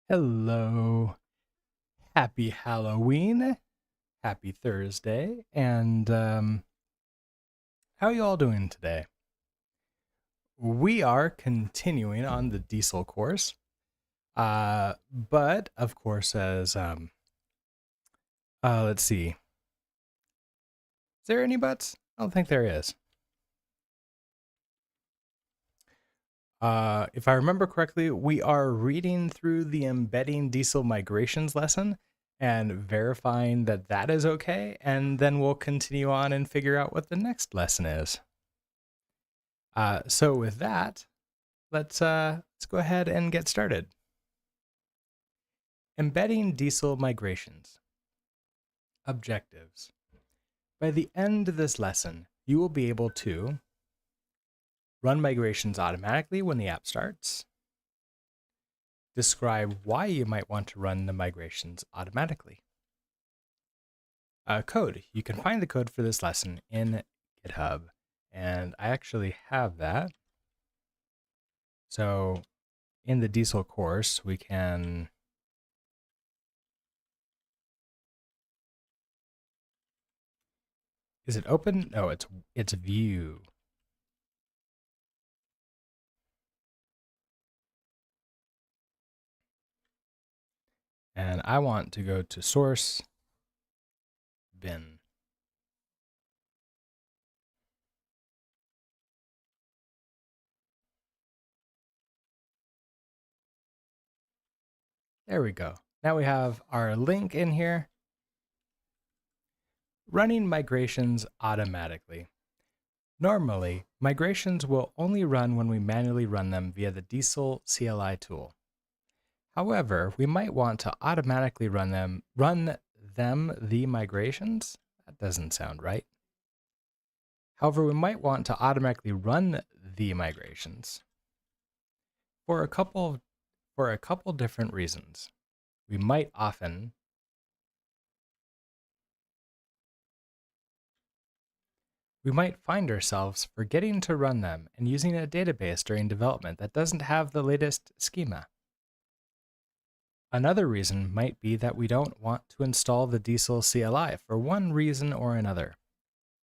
Hello. Happy Halloween. Happy Thursday. And how are you all doing today? We are continuing on the diesel course. But of course, as let's see. Is there any buts? I don't think there is. If I remember correctly, we are reading through the embedding diesel migrations lesson and verifying that that is okay, and then we'll continue on and figure out what the next lesson is. So with that, let's go ahead and get started. Embedding diesel migrations. Objectives. By the end of this lesson, you will be able to run migrations automatically when the app starts, describe why you might want to run the migrations automatically. Code. You can find the code for this lesson in GitHub, and I actually have that. So in the diesel course, we can Is it open? No, it's view. And I want to go to source bin. There we go. Now we have our link in here. Running migrations automatically. Normally, migrations will only run when we manually run them via the diesel CLI tool. However, we might want to automatically run the migrations. That doesn't sound right. However, we might want to automatically run the migrations for a couple different reasons. We might find ourselves forgetting to run them and using a database during development that doesn't have the latest schema. Another reason might be that we don't want to install the diesel CLI for one reason or another.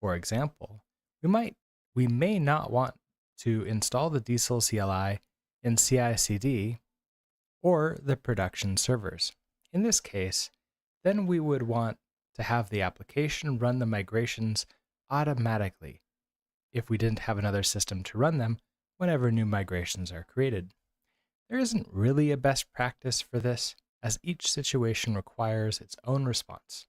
For example, we may not want to install the diesel CLI in CI/CD or the production servers. In this case, then we would want to have the application run the migrations automatically if we didn't have another system to run them whenever new migrations are created. There isn't really a best practice for this, as each situation requires its own response.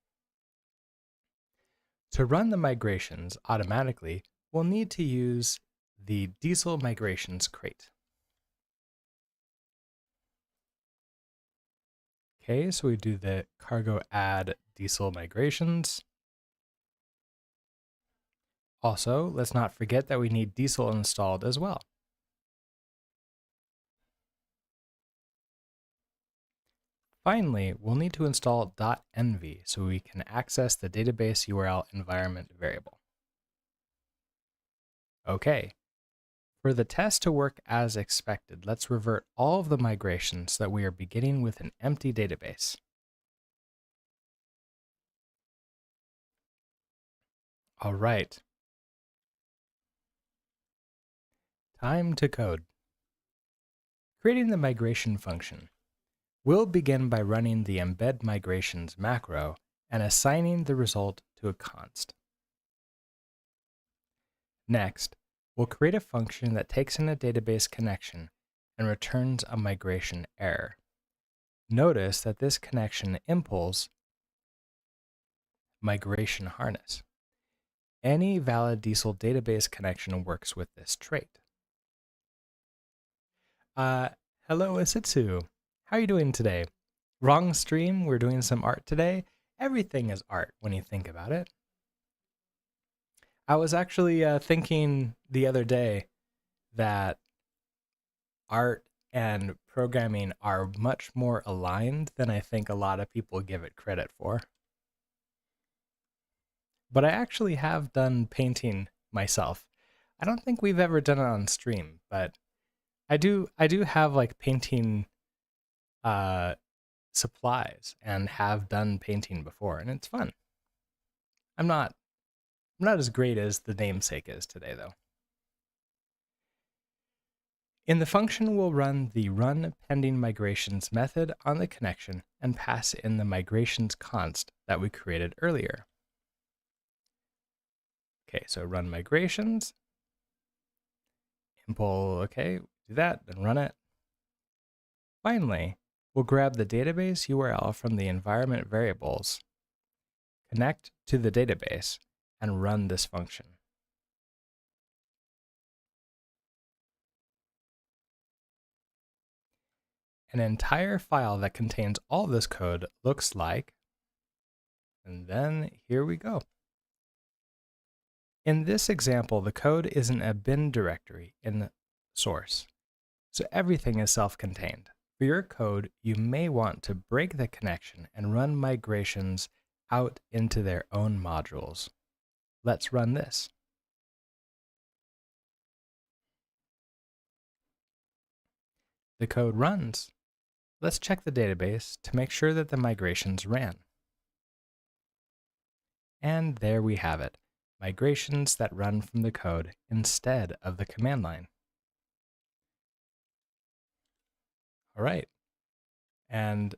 To run the migrations automatically, we'll need to use the diesel migrations crate. Okay, so we do the cargo add diesel migrations. Also, let's not forget that we need diesel installed as well. Finally, we'll need to install .env so we can access the database URL environment variable. Okay, for the test to work as expected, let's revert all of the migrations so that we are beginning with an empty database. All right. Time to code. Creating the migration function. We'll begin by running the embed migrations macro and assigning the result to a const. Next, we'll create a function that takes in a database connection and returns a migration error. Notice that this connection impls migration harness. Any valid diesel database connection works with this trait. Hello Asitsu. How are you doing today? Wrong stream, we're doing some art today. Everything is art when you think about it. I was actually thinking the other day that art and programming are much more aligned than I think a lot of people give it credit for. But I actually have done painting myself. I don't think we've ever done it on stream, but I do have like painting supplies and have done painting before, and it's fun. I'm not as great as the namesake is today, though. In the function, we'll run the run pending migrations method on the connection and pass in the migrations const that we created earlier. Okay, so run migrations, impl, okay, do that, then run it. Finally, we'll grab the database URL from the environment variables, connect to the database, and run this function. An entire file that contains all this code looks like, and then here we go. In this example, the code is in a bin directory in the source, so everything is self-contained. For your code, you may want to break the connection and run migrations out into their own modules. Let's run this. The code runs. Let's check the database to make sure that the migrations ran. And there we have it, migrations that run from the code instead of the command line. All right. And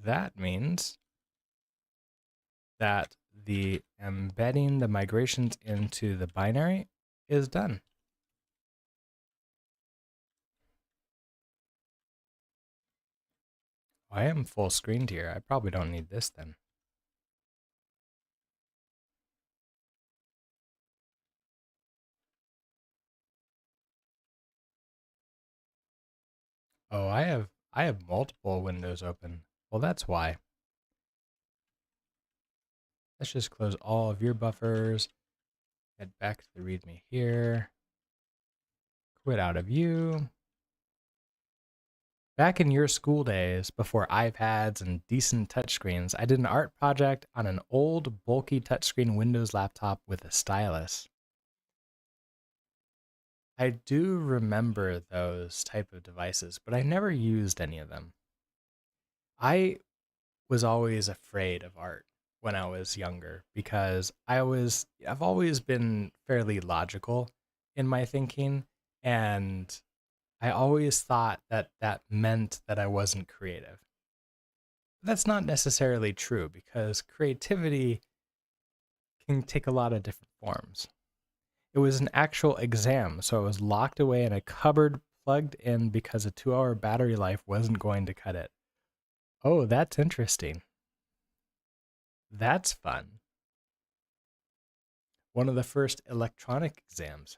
that means that the embedding the migrations into the binary is done. I am full screened here. I probably don't need this then. Oh, I have multiple windows open. Well, that's why. Let's just close all of your buffers. Head back to the README here. Quit out of you. Back in your school days, before iPads and decent touchscreens, I did an art project on an old, bulky touchscreen Windows laptop with a stylus. I do remember those type of devices, but I never used any of them. I was always afraid of art when I was younger because I've always been fairly logical in my thinking, and I always thought that that meant that I wasn't creative. That's not necessarily true because creativity can take a lot of different forms. It was an actual exam, so it was locked away in a cupboard, plugged in because a 2-hour battery life wasn't going to cut it. Oh, that's interesting. That's fun. One of the first electronic exams.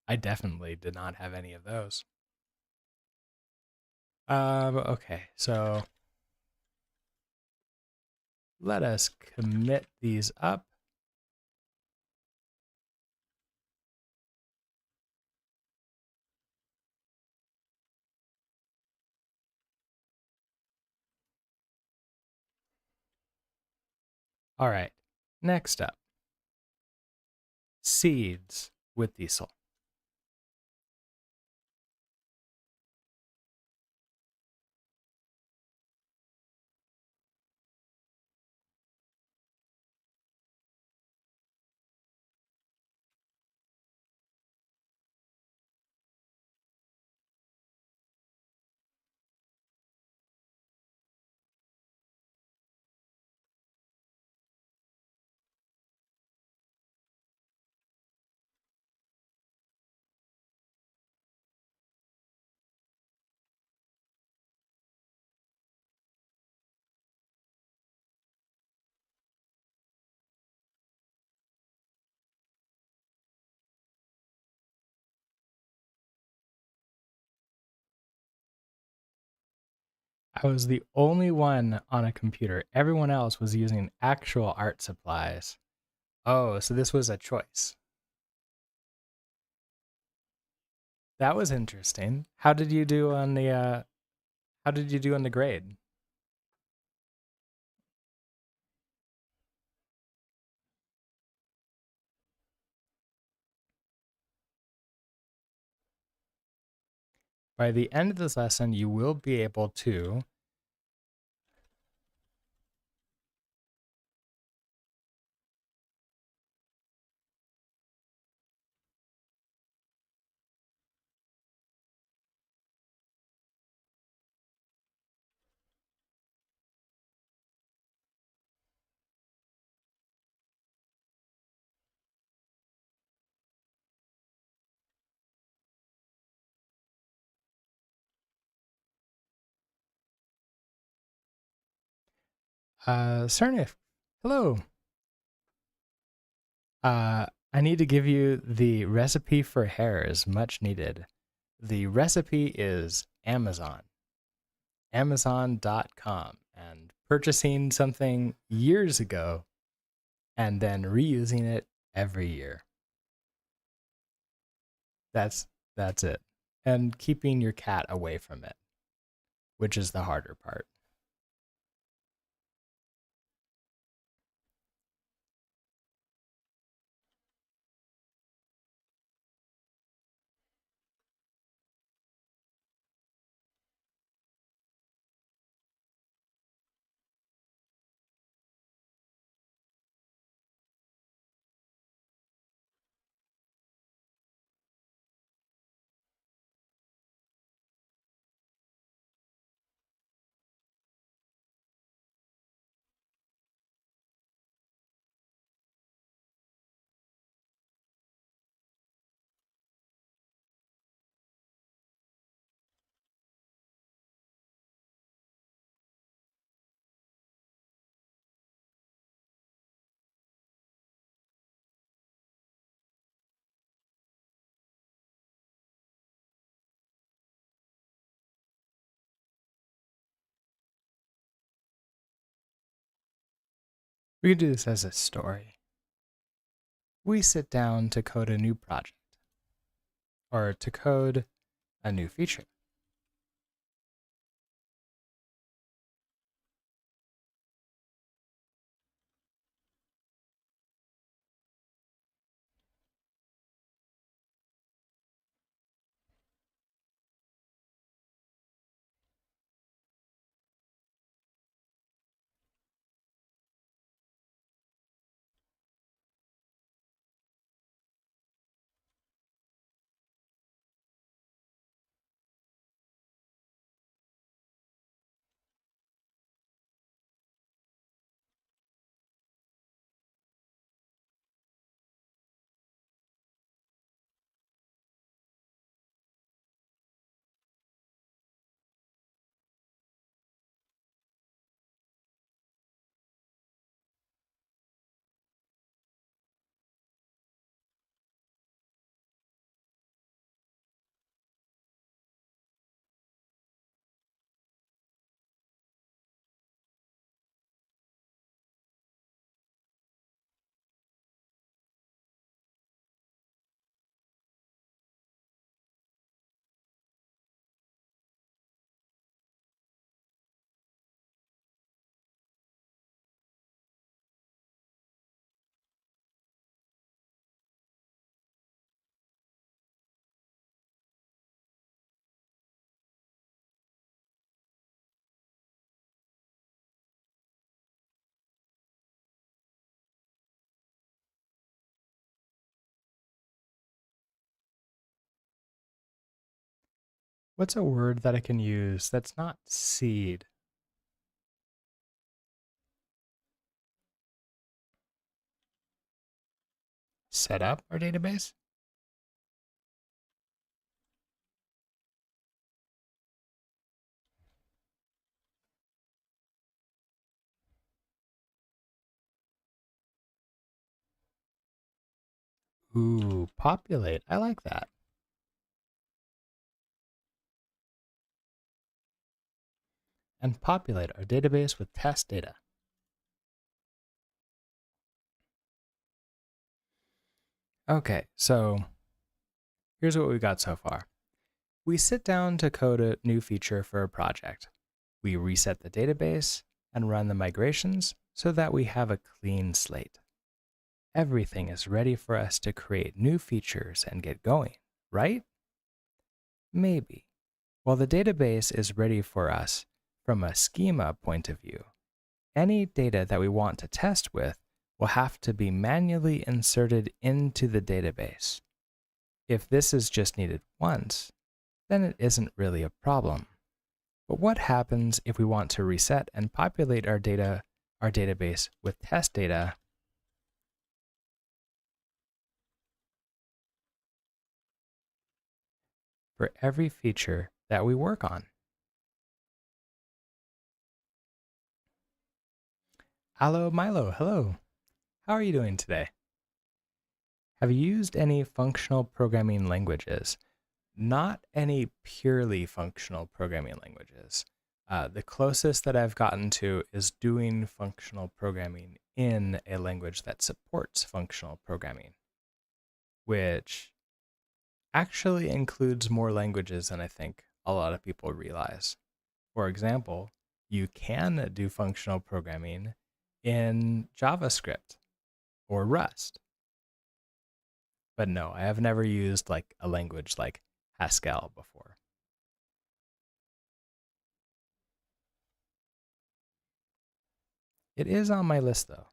I definitely did not have any of those. Okay, so let us commit these up. All right, next up, seeds with diesel. I was the only one on a computer. Everyone else was using actual art supplies. Oh, so this was a choice. That was interesting. How did you do on the grade? By the end of this lesson, you will be able to Cernif. Hello. I need to give you the recipe for hairs, much needed. The recipe is Amazon, Amazon.com, and purchasing something years ago and then reusing it every year. That's it. And keeping your cat away from it, which is the harder part. We can do this as a story. We sit down to code a new project or to code a new feature. What's a word that I can use that's not seed? Set up our database? Ooh, populate. I like that. And populate our database with test data. Okay, so here's what we got so far. We sit down to code a new feature for a project. We reset the database and run the migrations so that we have a clean slate. Everything is ready for us to create new features and get going, right? Maybe. While the database is ready for us from a schema point of view, any data that we want to test with will have to be manually inserted into the database. If this is just needed once, then it isn't really a problem. But what happens if we want to reset and populate our database with test data for every feature that we work on? Allo Milo, hello. How are you doing today? Have you used any functional programming languages? Not any purely functional programming languages. The closest that I've gotten to is doing functional programming in a language that supports functional programming, which actually includes more languages than I think a lot of people realize. For example, you can do functional programming in JavaScript or Rust. But no, I have never used like a language like Haskell before. It is on my list though.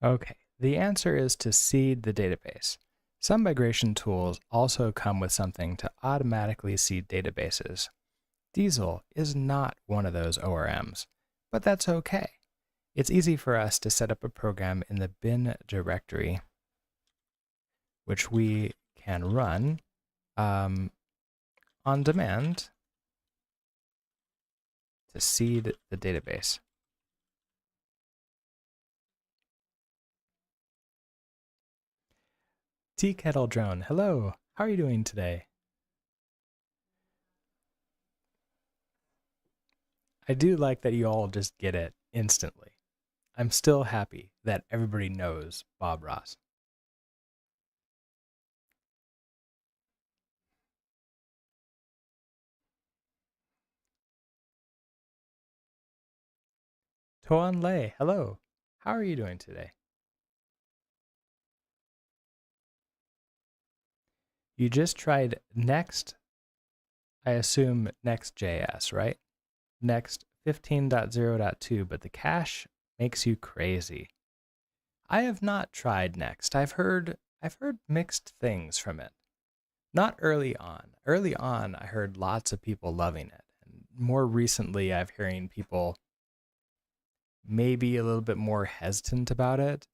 Okay, the answer is to seed the database. Some migration tools also come with something to automatically seed databases. Diesel is not one of those ORMs, but that's okay. It's easy for us to set up a program in the bin directory, which we can run on demand to seed the database. Tea Kettle Drone, hello. How are you doing today? I do like that you all just get it instantly. I'm still happy that everybody knows Bob Ross. Toan Lei, hello. How are you doing today? You just tried Next, I assume Nextjs, right? Next 15.0.2, but the cache makes you crazy. I have not tried Next. I've heard mixed things from it. Not early on. Early on, I heard lots of people loving it. And more recently, I've hearing people maybe a little bit more hesitant about it.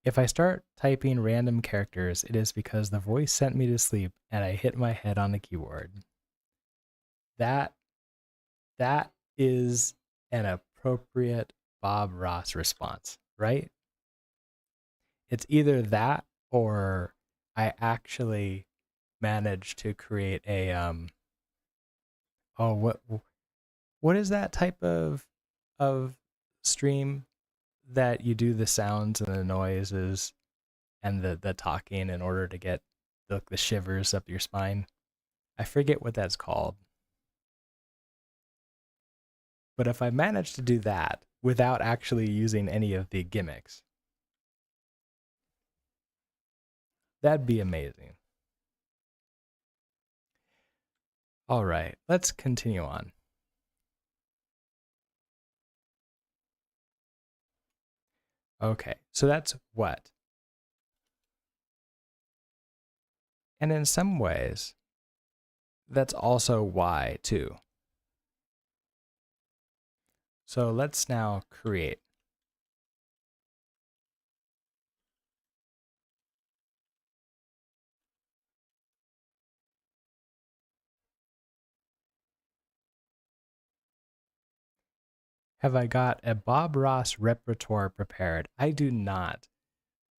If I start typing random characters, it is because the voice sent me to sleep and I hit my head on the keyboard. That that is an appropriate Bob Ross response, right? It's either that or I actually managed to create a oh what is that type of stream that you do the sounds and the noises and the talking in order to get the shivers up your spine? I forget what that's called. But if I manage to do that without actually using any of the gimmicks, that'd be amazing. All right, let's continue on. Okay, so that's what. And in some ways, that's also why too. So let's now create. Have I got a Bob Ross repertoire prepared? I do not.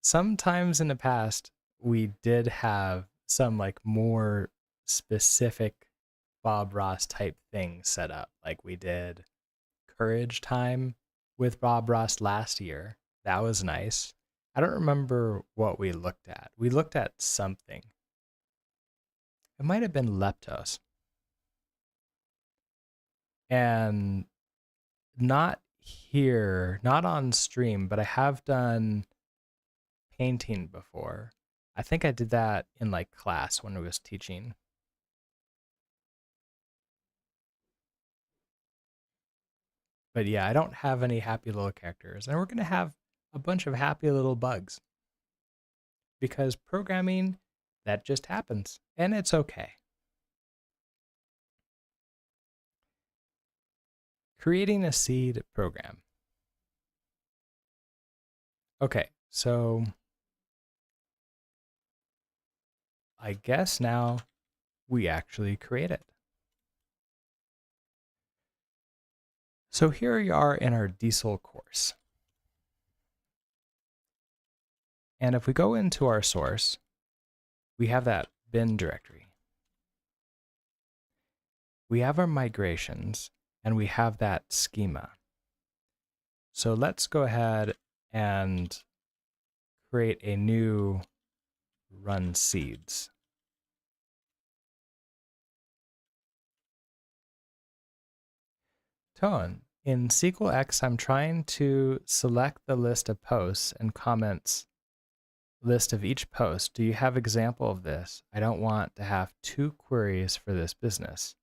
Sometimes in the past, we did have some like more specific Bob Ross type things set up. Like we did Courage Time with Bob Ross last year. That was nice. I don't remember what we looked at. We looked at something. It might have been Leptos. And not here, not on stream, but I have done painting before. I think I did that in like class when I was teaching. But yeah, I don't have any happy little characters. And we're going to have a bunch of happy little bugs. Because programming, that just happens. And it's okay. Creating a seed program. Okay, so I guess now we actually create it. So here we are in our diesel course. And if we go into our source, we have that bin directory. We have our migrations, and we have that schema. So let's go ahead and create a new run seeds. Tone, in SQLX, I'm trying to select the list of posts and comments list of each post. Do you have example of this? I don't want to have 2 queries for this business.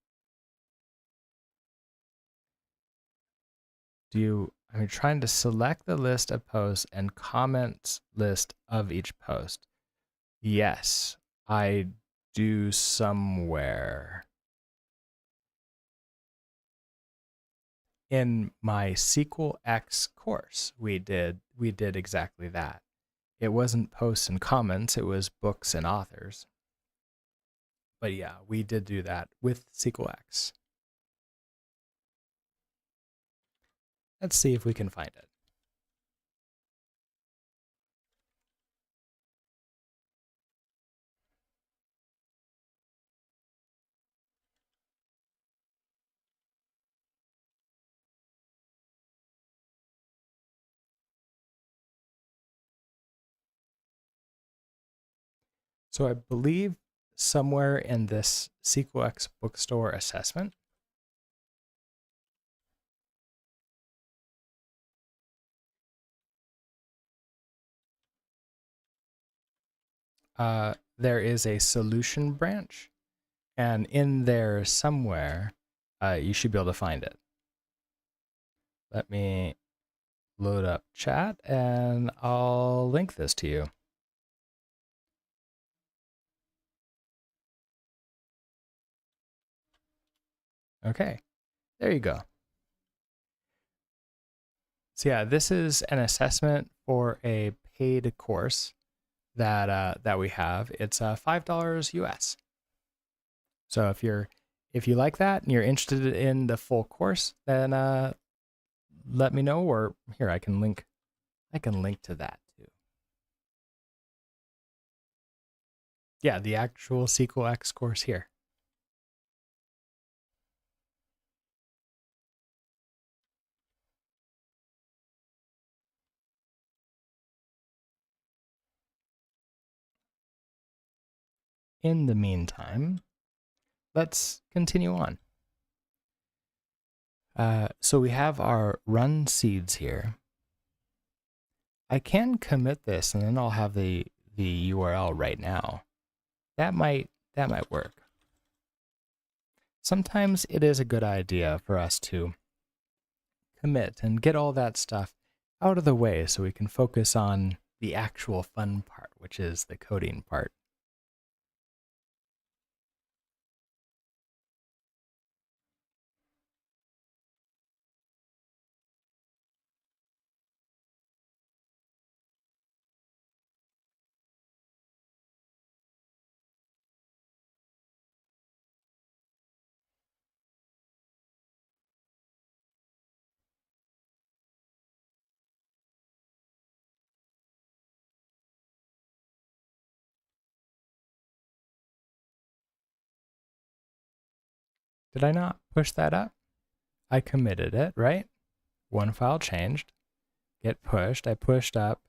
I'm trying to select the list of posts and comments list of each post. Yes, I do somewhere. In my SQLX course, we did exactly that. It wasn't posts and comments, it was books and authors. But yeah, we did do that with SQLX. Let's see if we can find it. So I believe somewhere in this SQLX bookstore assessment, there is a solution branch, and in there somewhere, you should be able to find it. Let me load up chat, and I'll link this to you. Okay, there you go. So yeah, this is an assessment for a paid course that we have. It's $5 US. So if you like that and you're interested in the full course, then let me know, or here I can link to that too. Yeah, the actual SQLX course here. In the meantime, let's continue on. So we have our run seeds here. I can commit this and then I'll have the URL right now. That might work. Sometimes it is a good idea for us to commit and get all that stuff out of the way so we can focus on the actual fun part, which is the coding part. Did I not push that up? I committed it, right? One file changed. Get pushed. I pushed up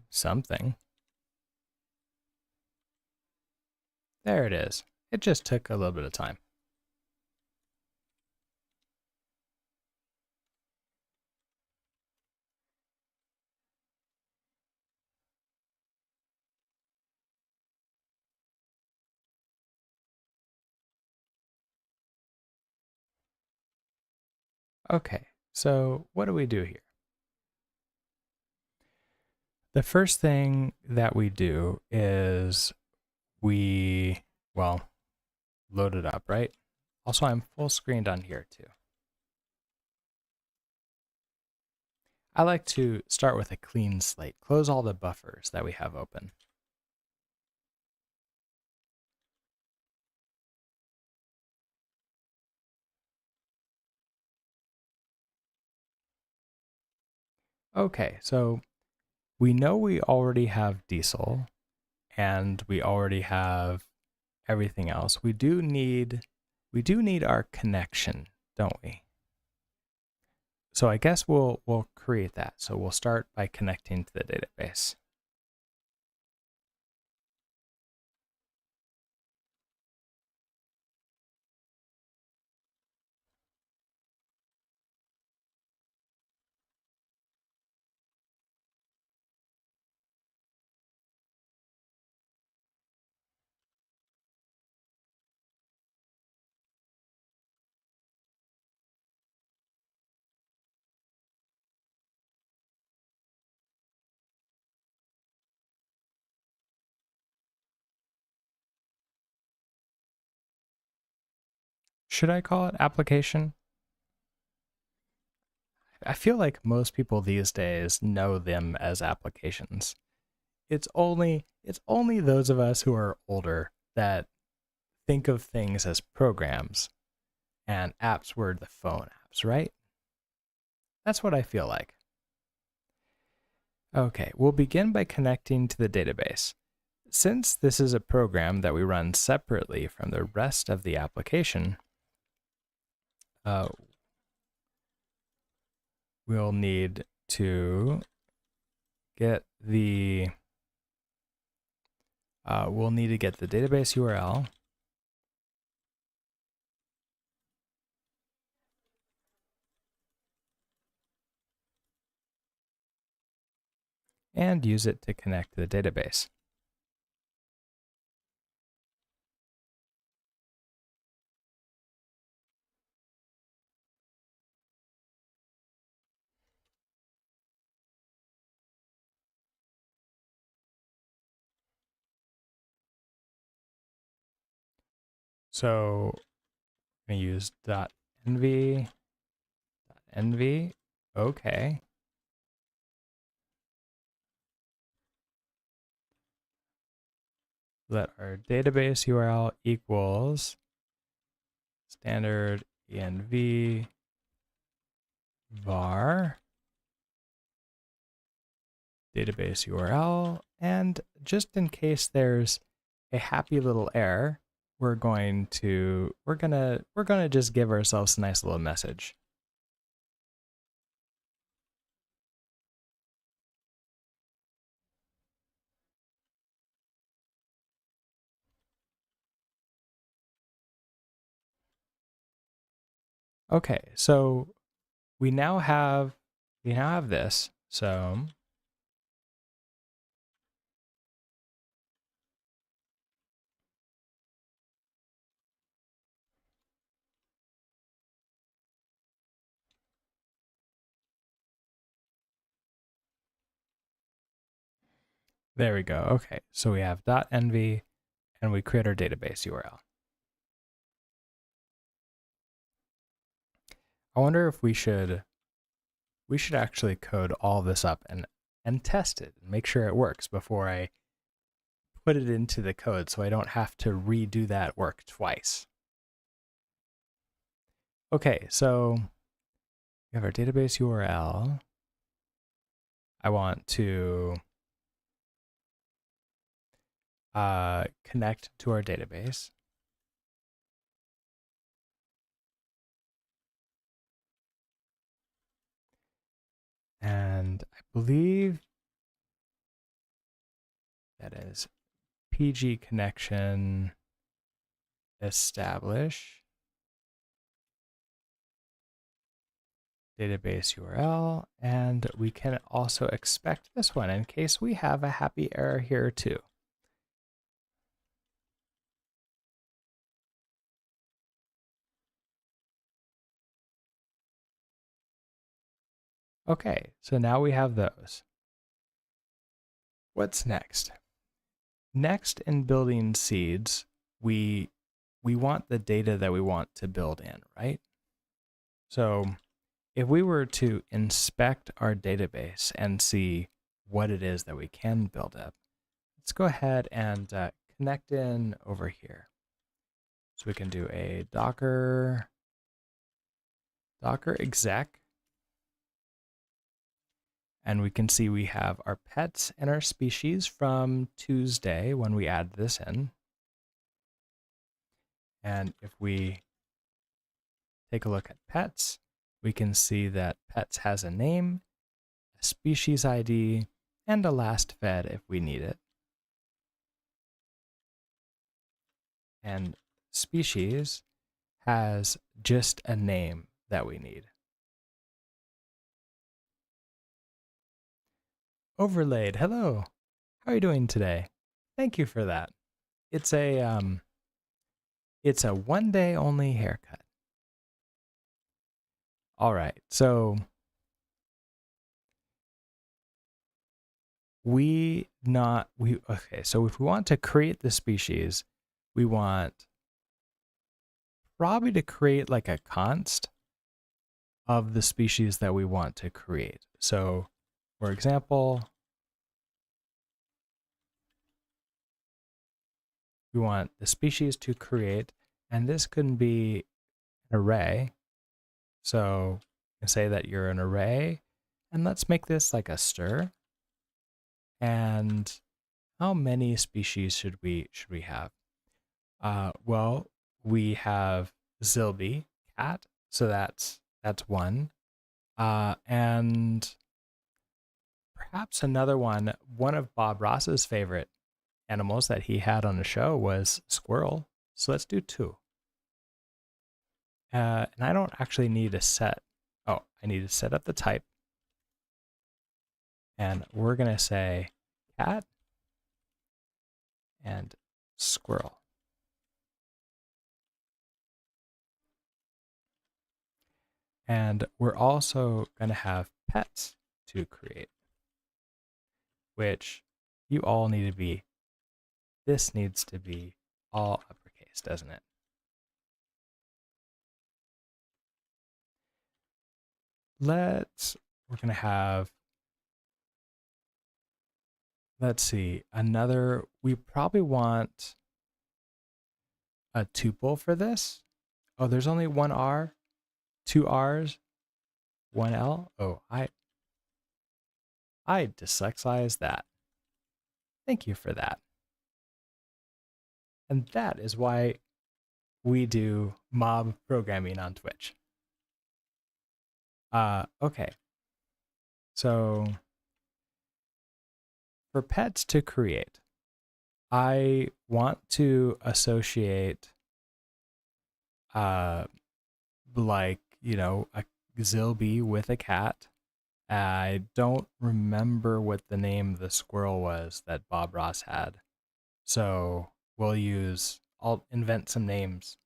something. There it is. It just took a little bit of time. Okay, so what do we do here? The first thing that we do is well, load it up, right? Also, I'm full screened on here too. I like to start with a clean slate, close all the buffers that we have open. Okay, so we know we already have diesel and we already have everything else. We do need our connection, don't we? So I guess we'll create that. So we'll start by connecting to the database. Should I call it application? I feel like most people these days know them as applications. It's only those of us who are older that think of things as programs, and apps were the phone apps, right? That's what I feel like. Okay, we'll begin by connecting to the database. Since this is a program that we run separately from the rest of the application, we'll need to get the database URL and use it to connect to the database. So I'm going to use .env. Okay. Let our database URL equals standard env var database URL. And just in case there's a happy little error, we're gonna just give ourselves a nice little message. Okay, so we now have this. So There we go. Okay, so we have .env and we create our database URL. I wonder if we should actually code all this up and test it and make sure it works before I put it into the code so I don't have to redo that work twice. Okay, so we have our database URL. I want to connect to our database. And I believe that is PG connection establish database URL. And we can also expect this one in case we have a happy error here too. Okay, so now we have those. What's next? Next, in building seeds, we want the data that we want to build in, right? So if we were to inspect our database and see what it is that we can build up, let's go ahead and connect in over here. So we can do a docker exec, and we can see we have our pets and our species from Tuesday when we add this in. And if we take a look at pets, we can see that pets has a name, a species ID, and a last fed if we need it. And species has just a name that we need. Overlaid, hello. How are you doing today? Thank you for that. It's a 1-day only haircut. All right, so okay, so if we want to create the species, we want probably to create like a const of the species that we want to create. So, for example, we want the species to create, and this can be an array. So, you can say that you're an array, and let's make this like a stir. And how many species should we have? Well, we have Zilby, cat, so that's one. And perhaps another one of Bob Ross's favorite animals that he had on the show was squirrel. So let's do 2. And I don't actually need to set, I need to set up the type. And we're going to say cat and squirrel. And we're also going to have pets to create, which you all need to be, this needs to be all uppercase, doesn't it? We're going to have, let's see, we probably want a tuple for this. Oh, there's only one R, 2 R's, 1 L. Oh, I dyslexized that. Thank you for that. And that is why we do mob programming on Twitch. Okay. So for pets to create, I want to associate like, a Zilby with a cat. I don't remember what the name of the squirrel was that Bob Ross had. So I'll invent some names.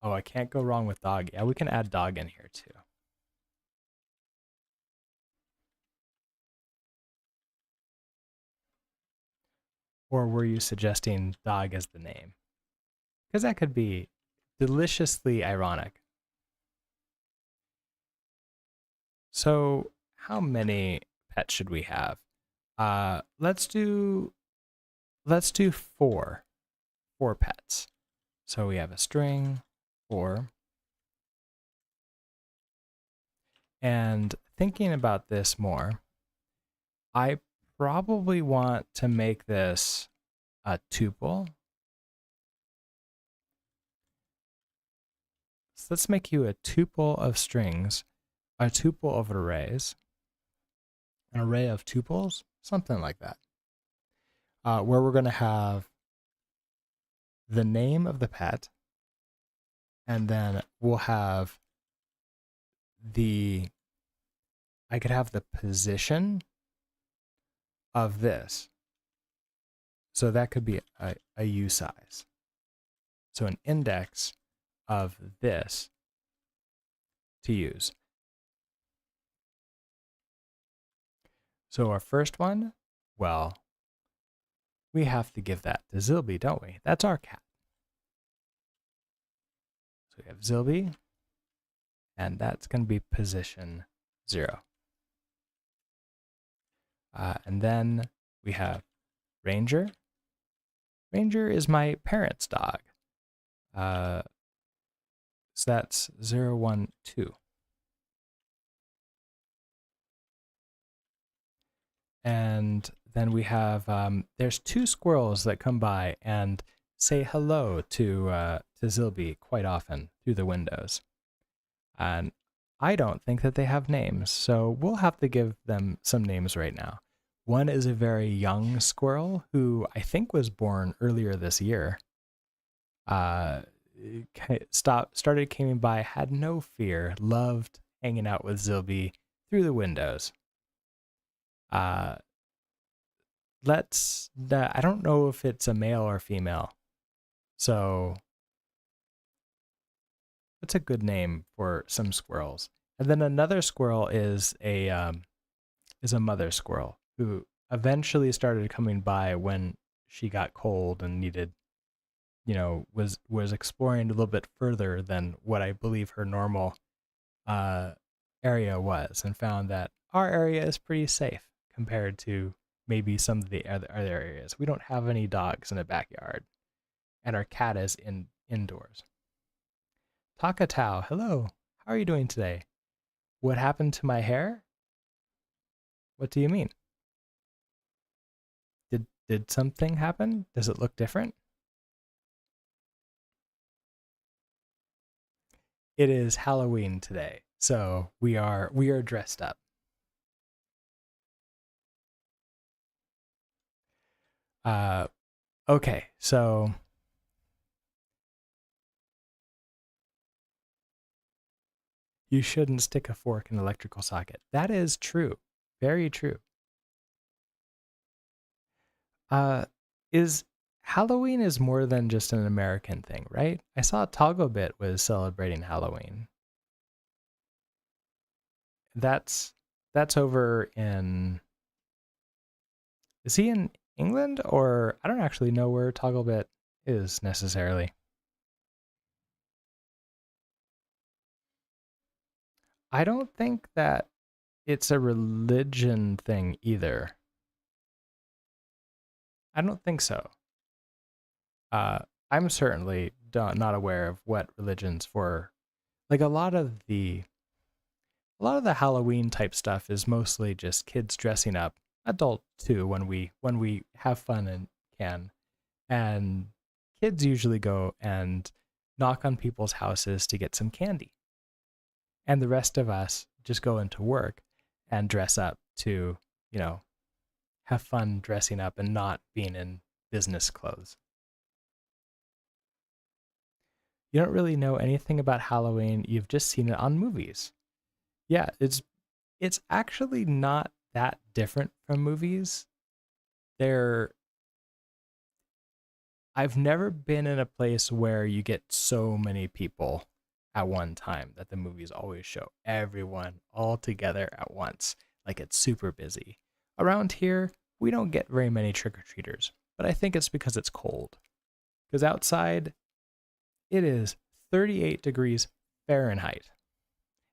Oh, I can't go wrong with dog. Yeah, we can add dog in here too. Or were you suggesting dog as the name? Because that could be deliciously ironic. So, how many pets should we have? Let's do four pets. So we have a string, four. And thinking about this more, I probably want to make this a tuple. So let's make you a tuple of strings, a tuple of arrays, an array of tuples, something like that, where we're going to have the name of the pet, and then we'll have I could have the position of this. So that could be a U size. So an index of this to use. So our first one, well, we have to give that to Zilby, don't we? That's our cat. So we have Zilby, and that's going to be position 0. And then we have Ranger. Ranger is my parents' dog. So that's 0, 1, 2. And then we have, there's 2 squirrels that come by and say hello to Zilby quite often through the windows. And I don't think that they have names, so we'll have to give them some names right now. One is a very young squirrel who I think was born earlier this year. Started coming by, had no fear, loved hanging out with Zilby through the windows. I don't know if it's a male or female, so that's a good name for some squirrels. And then another squirrel is a mother squirrel who eventually started coming by when she got cold and needed, was exploring a little bit further than what I believe her normal area was, and found that our area is pretty safe compared to maybe some of the other areas. We don't have any dogs in the backyard, and our cat is indoors. Takatao, hello. How are you doing today? What happened to my hair? What do you mean? Did something happen? Does it look different? It is Halloween today, so we are dressed up. Okay, so you shouldn't stick a fork in an electrical socket. That is true. Very true. Is Halloween is more than just an American thing, right? I saw Toggobit was celebrating Halloween. That's over in. Is he in England, or I don't actually know where Togglebit is necessarily. I don't think that it's a religion thing either. I don't think so. I'm certainly not aware of what religions for. Like a lot of the Halloween type stuff is mostly just kids dressing up, adult too, when we have fun and can. And kids usually go and knock on people's houses to get some candy. And the rest of us just go into work and dress up to, have fun dressing up and not being in business clothes. You don't really know anything about Halloween, you've just seen it on movies. Yeah, it's actually not that different from movies. I've never been in a place where you get so many people at one time that the movies always show everyone all together at once. Like it's super busy. Around here, we don't get very many trick-or-treaters. but I think it's because it's cold. Because outside, it is 38 degrees Fahrenheit.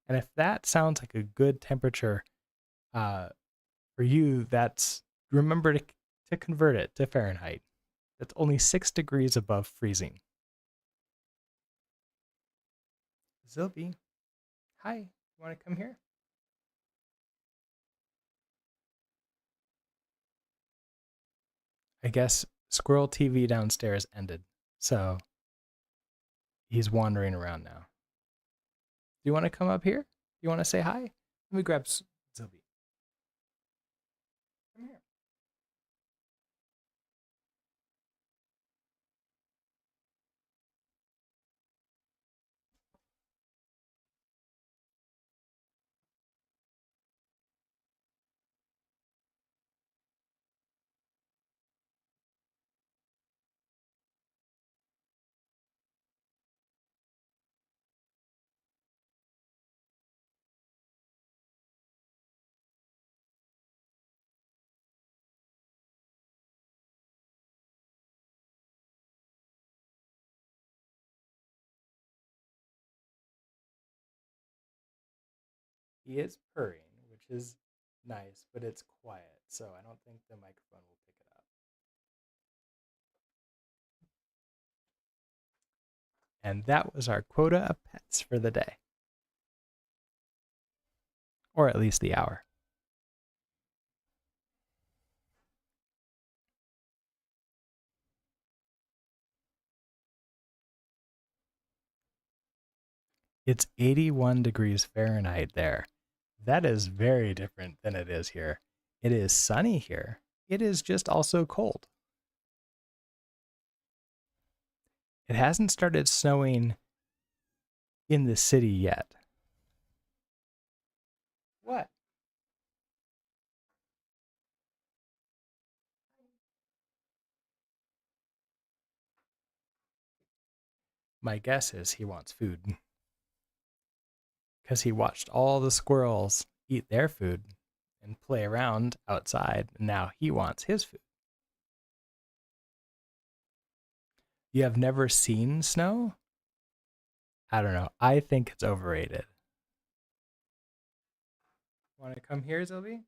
And if that sounds like a good temperature for you, that's remember to convert it to Fahrenheit. That's only 6 degrees above freezing. Zilby, hi, you want to come here? I guess Squirrel TV downstairs ended, so he's wandering around now. Do you want to come up here? Do you want to say hi? Let me grab Zilby. Come here. He is purring, which is nice, but it's quiet, so I don't think the microphone will pick it up. And that was our quota of pets for the day. Or at least the hour. It's 81 degrees Fahrenheit there. That is very different than it is here. It is sunny here. It is just also cold. It hasn't started snowing in the city yet. What? My guess is he wants food. Because he watched all the squirrels eat their food and play around outside, and now he wants his food. You have never seen snow? I don't know. I think it's overrated. Want to come here, Zilby?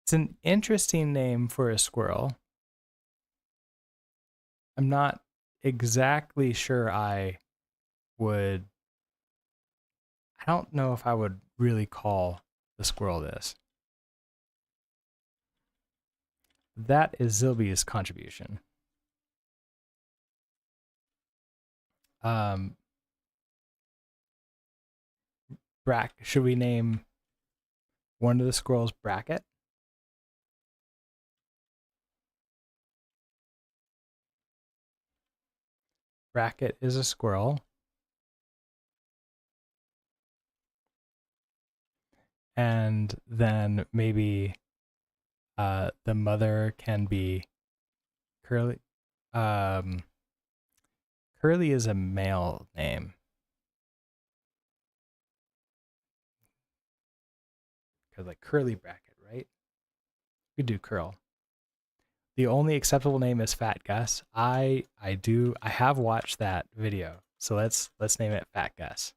It's an interesting name for a squirrel. I'm not exactly sure I don't know if I would really call the squirrel this. That is Zilby's contribution. Should we name one of the squirrels Bracket? Bracket is a squirrel. And then maybe the mother can be Curly. Curly is a male name. Because like Curly Bracket, right? We do Curl. The only acceptable name is Fat Gus. I have watched that video. So let's name it Fat Gus.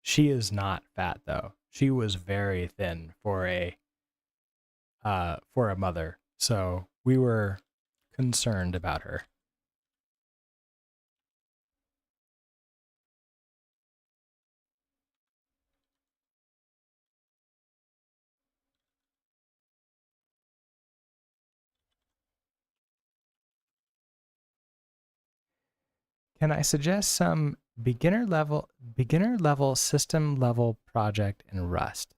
She is not fat though. She was very thin for a mother. So we were concerned about her. Can I suggest some beginner level, system level project in Rust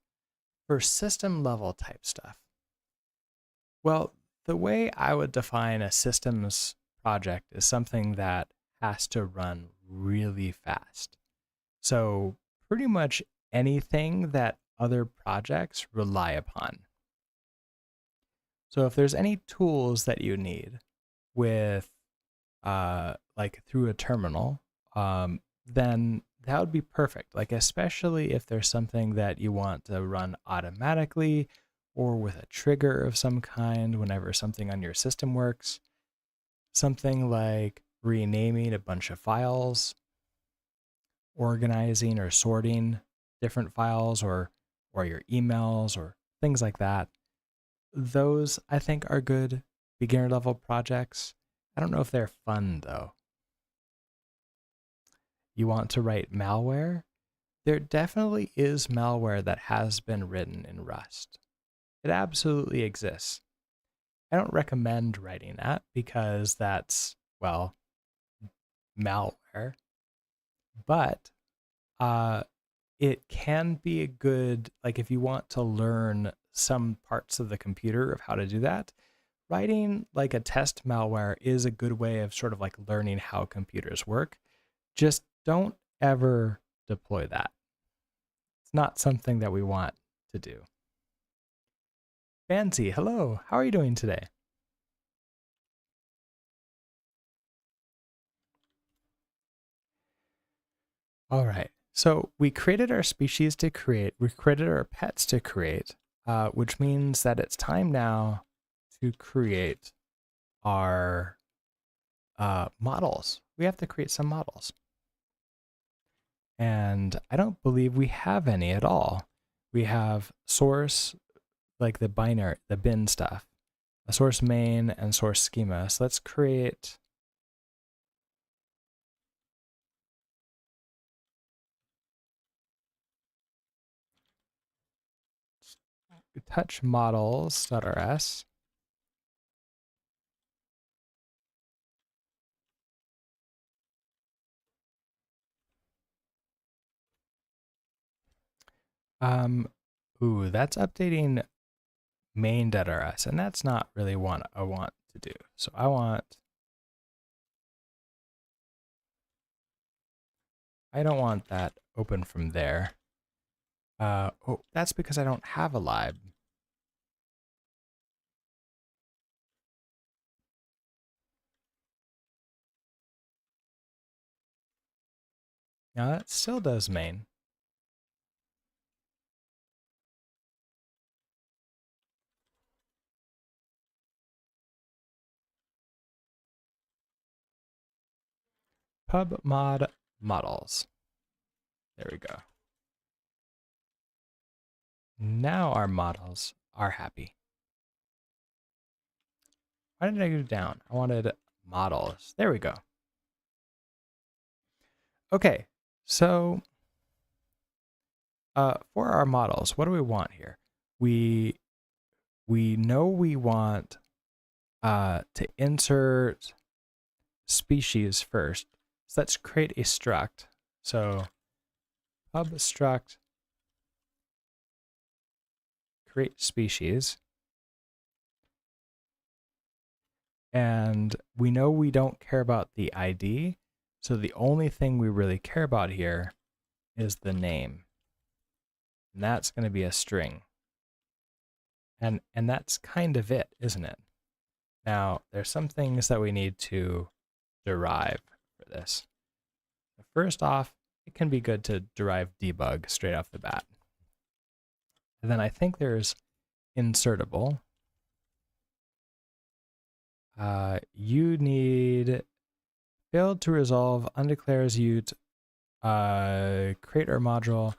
for system level type stuff? Well, the way I would define a systems project is something that has to run really fast. So pretty much anything that other projects rely upon. So if there's any tools that you need with like through a terminal, then that would be perfect. Like especially if there's something that you want to run automatically or with a trigger of some kind whenever something on your system works. Something like renaming a bunch of files, organizing or sorting different files or your emails or things like that. Those I think are good beginner level projects. I don't know if they're fun though. You want to write malware? There definitely is malware that has been written in Rust. It absolutely exists. I don't recommend writing that because that's, well, malware. But it can be a good, like if you want to learn some parts of the computer of how to do that, writing like a test malware is a good way of sort of like learning how computers work. Just don't ever deploy that. It's not something that we want to do. Fancy, hello. How are you doing today? All right. So we created our species to create, we created our pets to create, which means that it's time now to create our models. We have to create some models. And I don't believe we have any at all. We have source, like the binary, the bin stuff, a source main and source schema. So let's create touch models.rs. Ooh, that's updating main.rs, and that's not really what I want to do. So I don't want that open from there. Oh, that's because I don't have a lib. Now that still does main. Pub mod models. There we go. Now our models are happy. Why did I go down? I wanted models. There we go. Okay, so for our models, what do we want here? We know we want to insert species first. So let's create a struct. So pub struct create species. And we know we don't care about the ID. So the only thing we really care about here is the name. And that's going to be a string. And that's kind of it, isn't it? Now, there's some things that we need to derive for this. First off, it can be good to derive debug straight off the bat. And then I think there's insertable. You need failed to resolve undeclares ute create our module.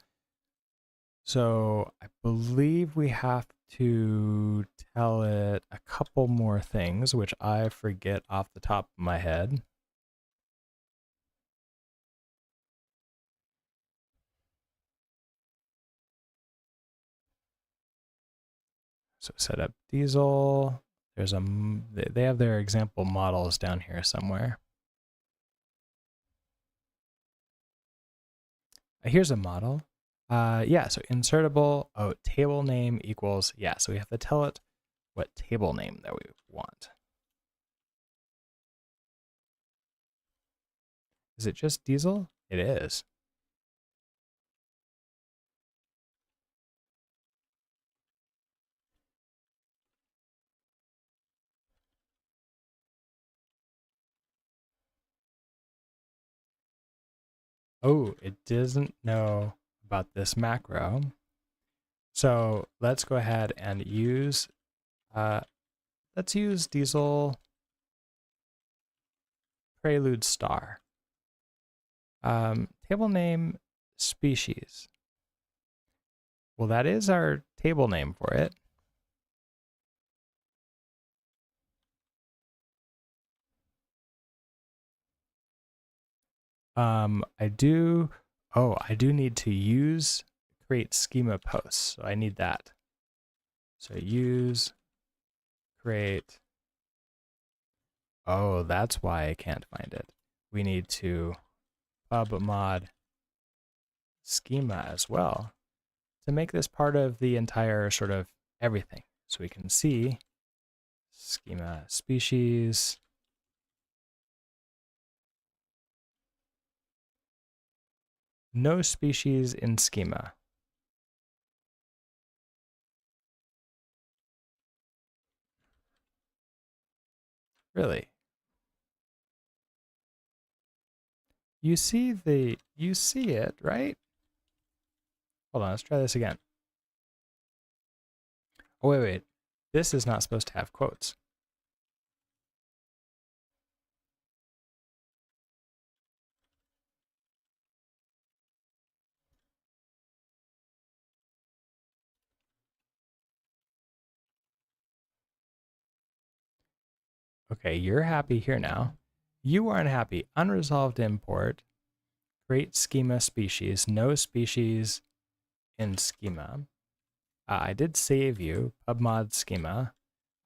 So I believe we have to tell it a couple more things, which I forget off the top of my head. So set up diesel. There's they have their example models down here somewhere. Here's a model. Yeah, so insertable, oh, table name equals, yeah, so we have to tell it what table name that we want. Is it just diesel? It is. Oh, it doesn't know about this macro. So let's go ahead and use, let's use diesel prelude star. Table name species. Well, that is our table name for it. I do need to use create schema posts. So I need that. So use create. Oh, that's why I can't find it. We need to pub mod schema as well to make this part of the entire sort of everything. So we can see schema species. No species in schema. Really? You see it, right? Hold on, let's try this again. Oh, wait. This is not supposed to have quotes. Okay, you're happy here now. You are unhappy. Unresolved import. Create schema species. No species in schema. I did save you. Pubmod schema.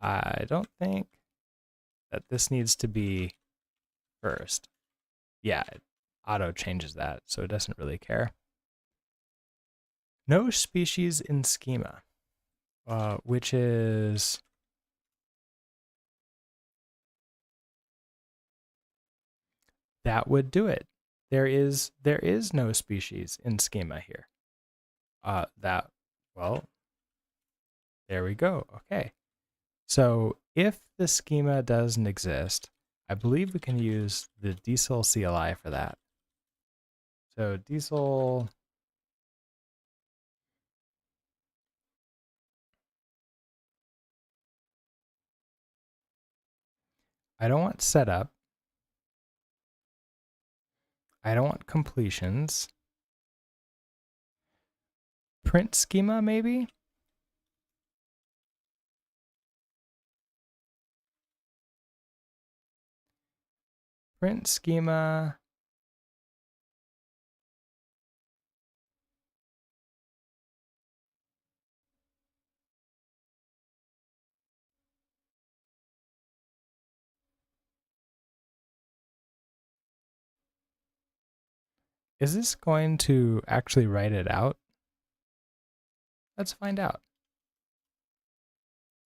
I don't think that this needs to be first. Yeah, it auto changes that, so it doesn't really care. No species in schema, which is that would do it. There is no species in schema here. Well, there we go. Okay. So if the schema doesn't exist, I believe we can use the diesel CLI for that. So diesel I don't want setup. I don't want completions. Print schema, maybe? Print schema. Is this going to actually write it out? Let's find out.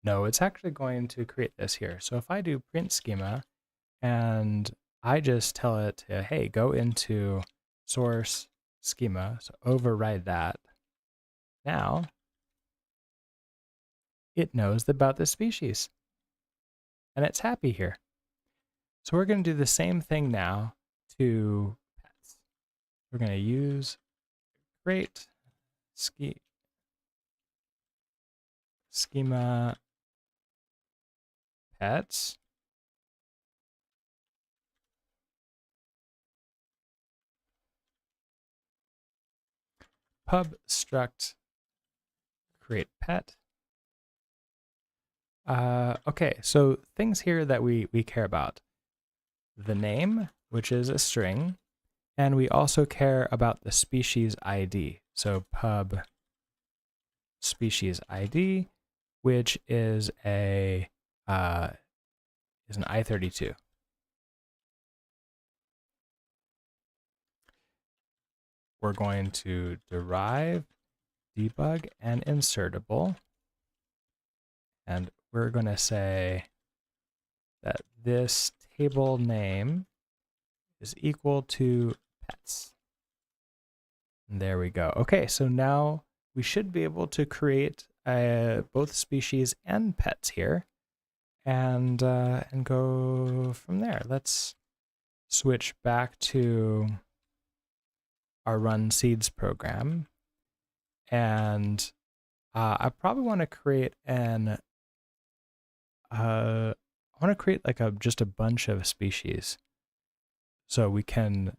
No, it's actually going to create this here. So if I do print schema and I just tell it to, hey, go into source schema, so override that. Now it knows about the species and it's happy here. So we're going to do the same thing now to pets. We're going to use create schema pets. Pub struct create pet. Okay, so things here that we care about. The name, which is a string, and we also care about the species ID. So pub species ID, which is an I32. We're going to derive, debug, and insertable. And we're going to say that this table name is equal to pets. And there we go. Okay, so now we should be able to create both species and pets here, and go from there. Let's switch back to our run seeds program, and I probably want to create like just a bunch of species, so we can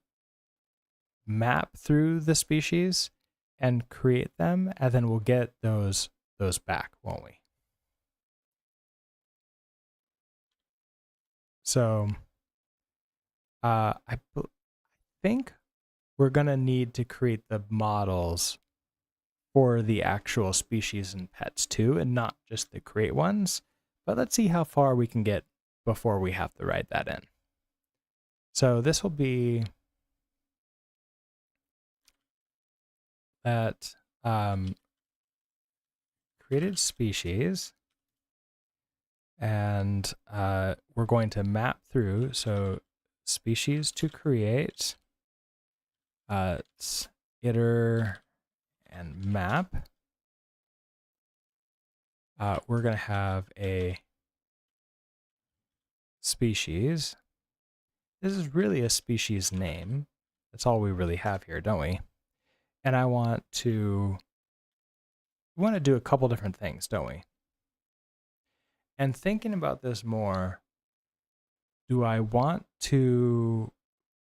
map through the species and create them, and then we'll get those back, won't we? So I think we're going to need to create the models for the actual species and pets too, and not just the create ones. But let's see how far we can get before we have to write that in. So this will be that created species, and we're going to map through. So species to create, it's iter and map. We're going to have a species. This is really a species name. That's all we really have here, don't we? And we want to do a couple different things, don't we? And thinking about this more, do I want to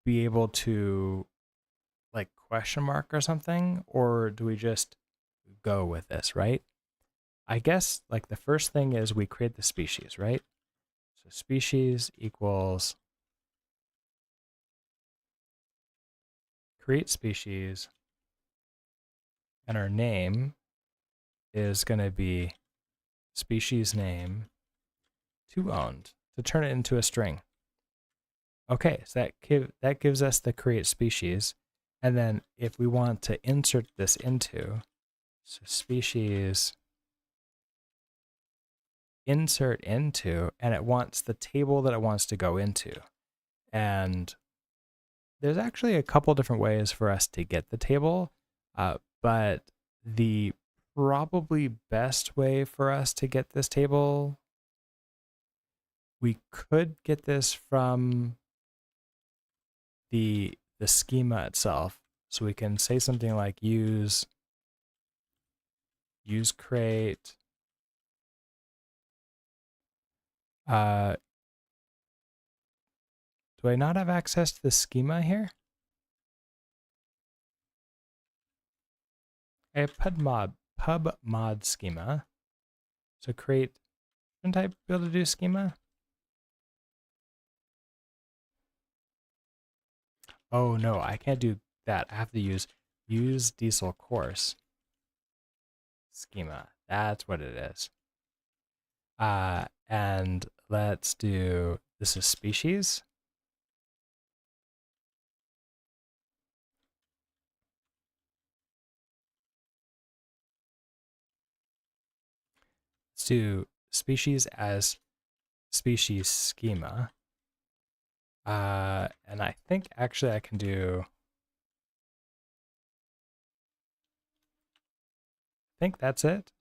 be able to like question mark or something, or do we just go with this, right? I guess like the first thing is we create the species, right? So species equals create species, and our name is going to be species name to owned, to turn it into a string. Okay, so that gives us the create species. And then if we want to insert this into, so species insert into, and it wants the table that it wants to go into. And there's actually a couple different ways for us to get the table, but the probably best way for us to get this table, we could get this from the schema itself. So we can say something like use crate do I not have access to the schema here? I have pub mod schema. So create, shouldn't I be able to do schema? Oh no, I can't do that. I have to use diesel course schema. That's what it is. And let's do, this is species. Let's do species as species schema. And I think actually I can do, I think that's it.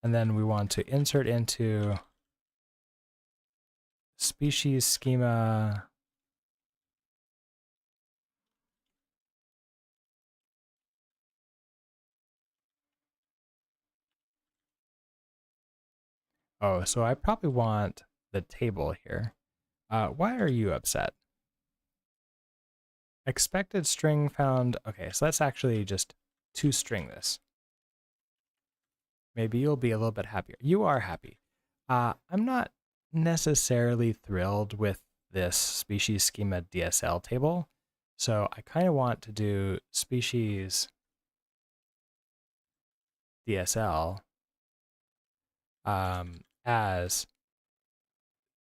And then we want to insert into species schema. Oh, so I probably want the table here. Why are you upset? Expected string found. Okay, so let's actually just toString this. Maybe you'll be a little bit happier. You are happy. I'm not necessarily thrilled with this species schema DSL table. So I kind of want to do species DSL as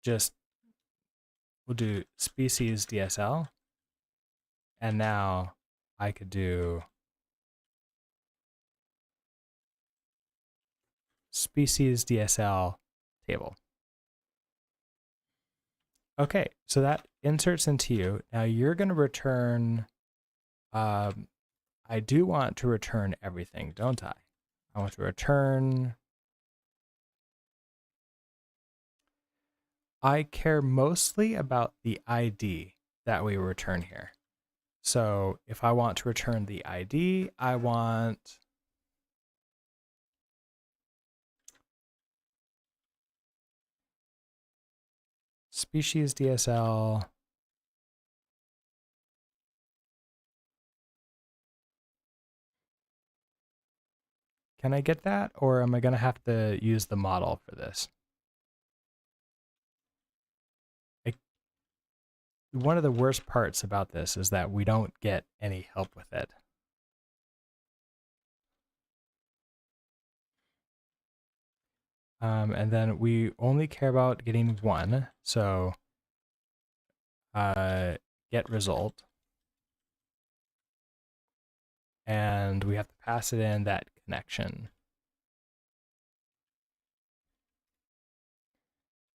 just, we'll do species DSL. And now I could do species DSL table. Okay, so that inserts into you. Now you're going to return, I do want to return everything, don't I? I want to return, I care mostly about the ID that we return here. So if I want to return the ID, I want species DSL Can I get that, or am I going to have to use the model for this? One of the worst parts about this is that we don't get any help with it. And then we only care about getting one, so get result. And we have to pass it in that connection.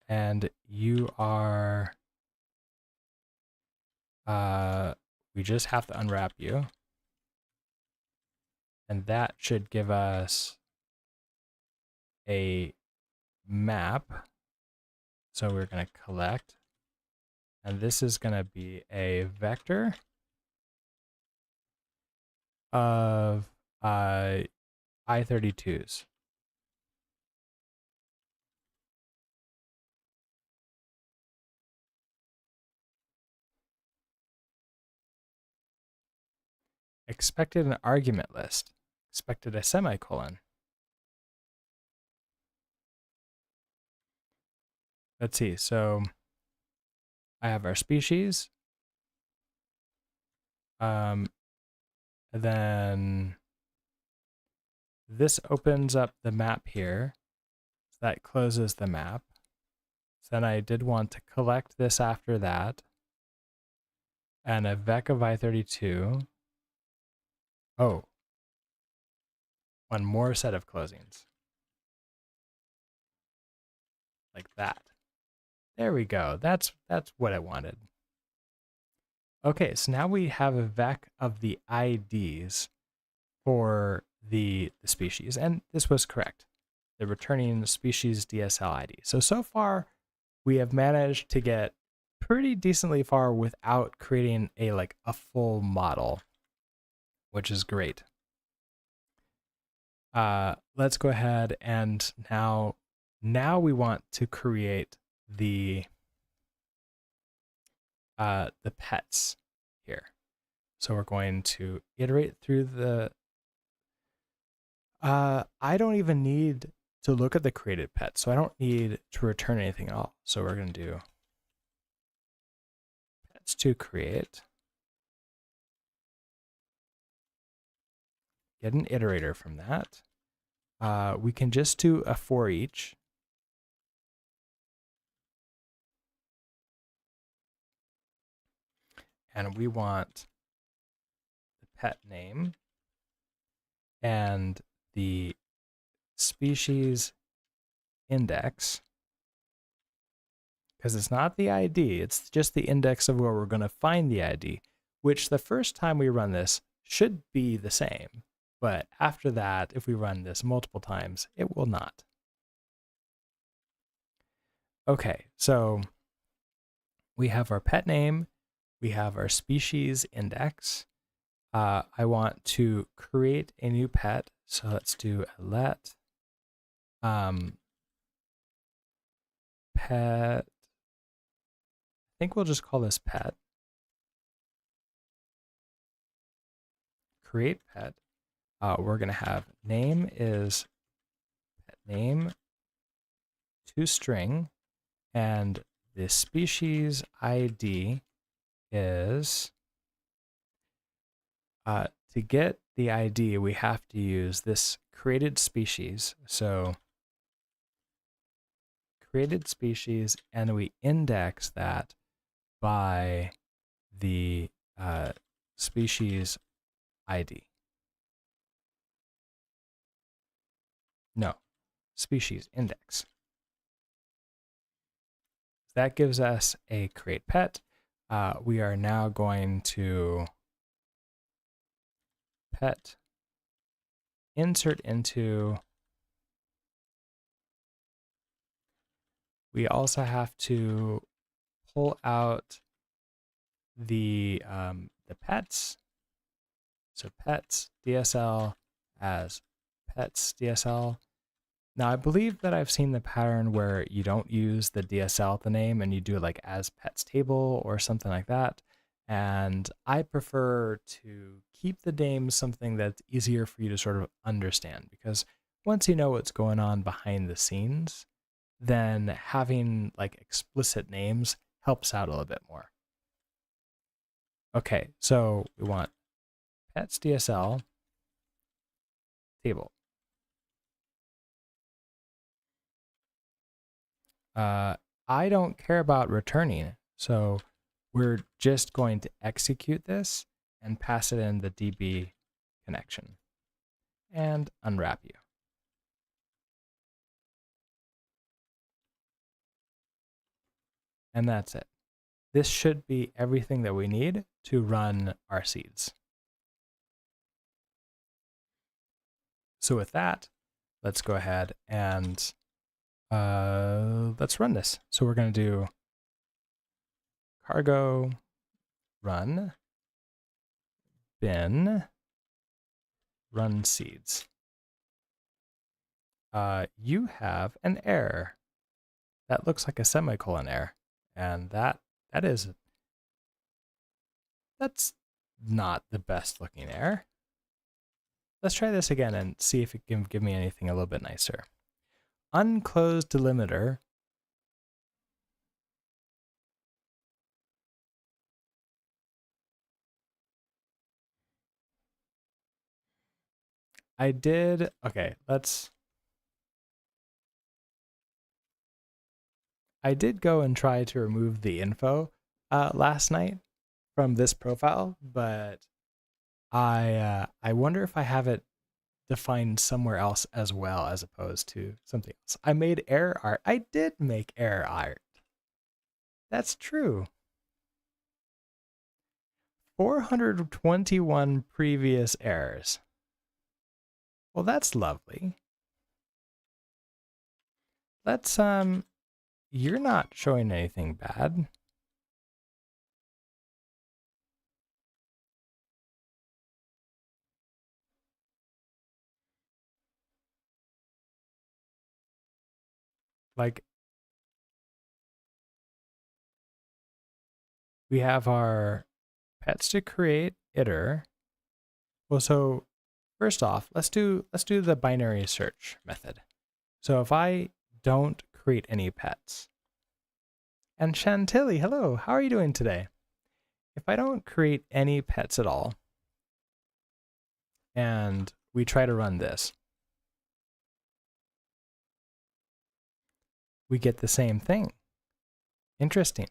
And you are, we just have to unwrap you. And that should give us a map. So we're going to collect. And this is going to be a vector of I32s. Expected an argument list. Expected a semicolon. Let's see. So I have our species. Then this opens up the map here. So that closes the map. So then I did want to collect this after that. And a vec of I32. Oh, one more set of closings. Like that. There we go. That's what I wanted. Okay, so now we have a vec of the IDs for the species, and this was correct. The returning species DSL ID. So far, we have managed to get pretty decently far without creating a full model, which is great. Let's go ahead and now we want to create the pets here. So we're going to iterate through the I don't even need to look at the created pet, so I don't need to return anything at all. So we're going to do pets to create, get an iterator from that. We can just do a for each. And we want the pet name and the species index, because it's not the ID, it's just the index of where we're going to find the ID, which the first time we run this should be the same. But after that, if we run this multiple times, it will not. Okay, so we have our pet name, we have our species index. I want to create a new pet, so let's do a let pet. I think we'll just call this pet. Create pet. We're going to have name is pet name to string, and the species ID is to get the ID, we have to use this created species. So created species, and we index that by the species ID. No, species index. That gives us a create pet. We are now going to pet insert into. We also have to pull out the pets. So pets DSL as pets DSL. Now I believe that I've seen the pattern where you don't use the DSL at the name and you do it like as pets table or something like that. And I prefer to keep the name something that's easier for you to sort of understand, because once you know what's going on behind the scenes, then having like explicit names helps out a little bit more. Okay, so we want pets DSL table. I don't care about returning, so we're just going to execute this and pass it in the DB connection and unwrap you. And that's it. This should be everything that we need to run our seeds. So with that, let's go ahead and let's run this. So we're going to do cargo run bin run seeds. You have an error. That looks like a semicolon error. And that's not the best looking error. Let's try this again and see if it can give me anything a little bit nicer. Unclosed delimiter. I did go and try to remove the info last night from this profile, but I wonder if I have it defined somewhere else as well as opposed to something else. I made error art. I did make error art. That's true. 421 previous errors. Well, that's lovely. Let's you're not showing anything bad. Like, we have our pets to create iter. Well, so first off, let's do the binary search method. So if I don't create any pets, and Chantilly, hello, how are you doing today? If I don't create any pets at all, and we try to run this, we get the same thing. Interesting.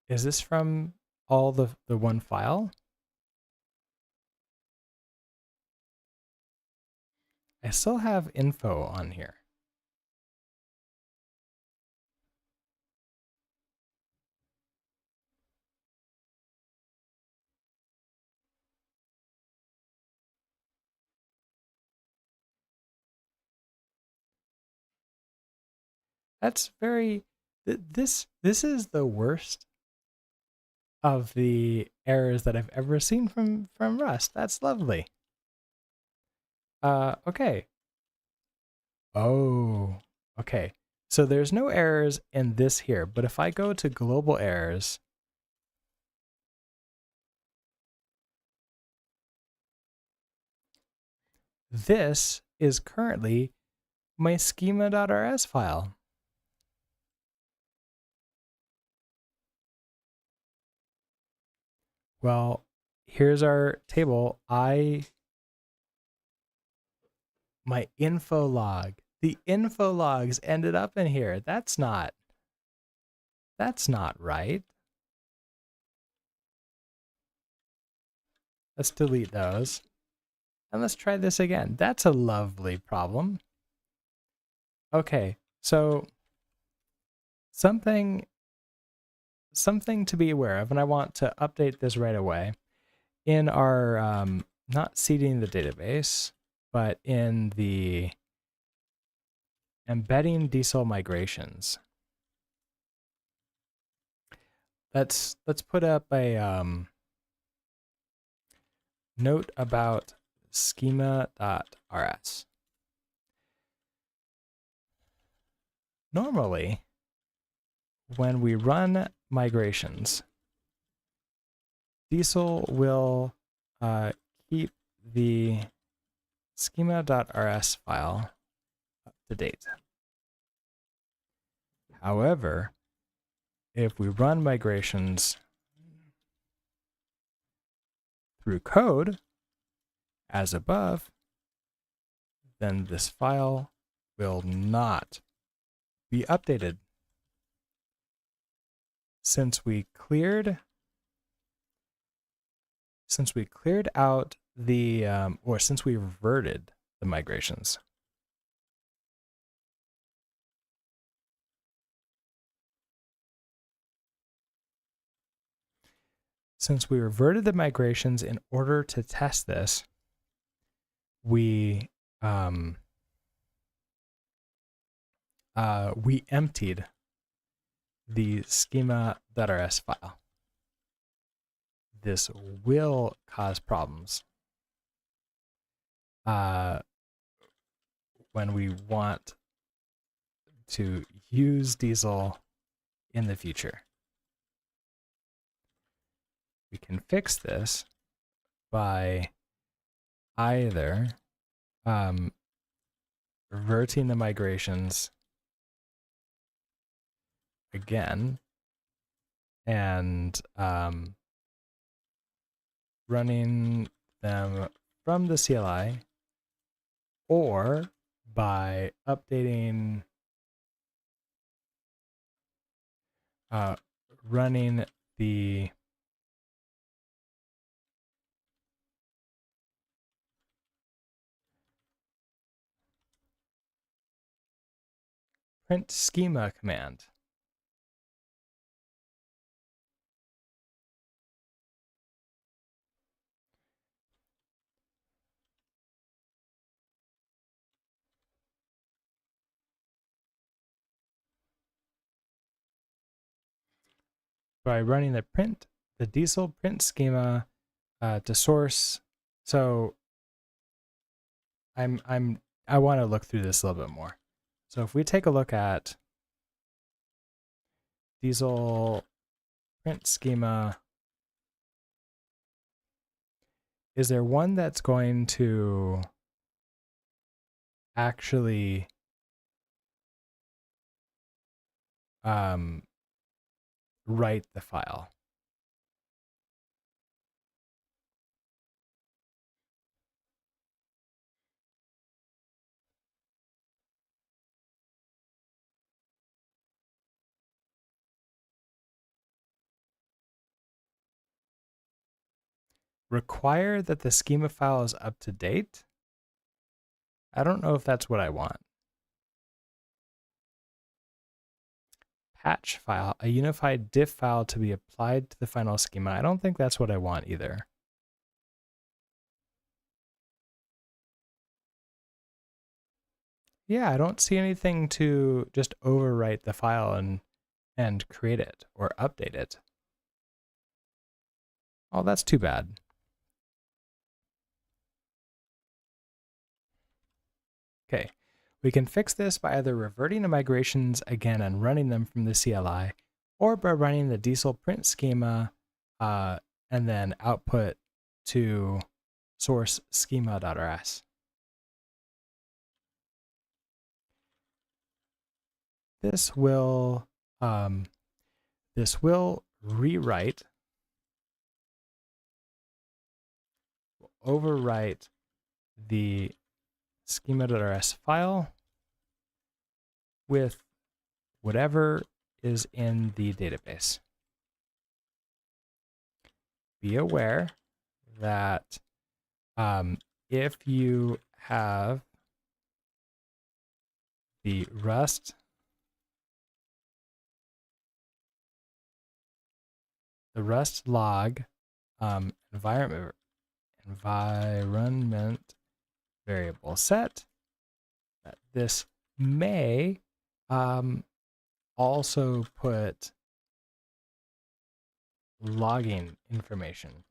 Is this from all the one file? I still have info on here. That's very, this is the worst of the errors that I've ever seen from Rust. That's lovely. Okay. Oh, okay. So there's no errors in this here, but if I go to global errors, this is currently my schema.rs file. Well, here's our table. My info log. The info logs ended up in here. That's not right. Let's delete those. And let's try this again. That's a lovely problem. Okay, so something to be aware of, and I want to update this right away. In our, not seeding the database, but in the embedding DSL migrations, let's put up a note about schema.rs. Normally, when we run migrations, Diesel will keep the schema.rs file up to date. However, if we run migrations through code, as above, then this file will not be updated. Since we cleared out the, or since we reverted the migrations, in order to test this, we emptied the schema.rs file. This will cause problems when we want to use Diesel in the future. We can fix this by either reverting the migrations again and running them from the CLI, or by updating, running the print schema command. By running the Diesel print schema to source. So I want to look through this a little bit more. So if we take a look at Diesel print schema, is there one that's going to actually write the file? Require that the schema file is up to date? I don't know if that's what I want. Patch file, a unified diff file to be applied to the final schema. I don't think that's what I want either. Yeah, I don't see anything to just overwrite the file and create it or update it. Oh, that's too bad. Okay, we can fix this by either reverting the migrations again and running them from the CLI, or by running the Diesel print schema and then output to source schema.rs. This will rewrite, overwrite the schema.rs file with whatever is in the database. Be aware that if you have the Rust log environment variable set, that this may also put logging information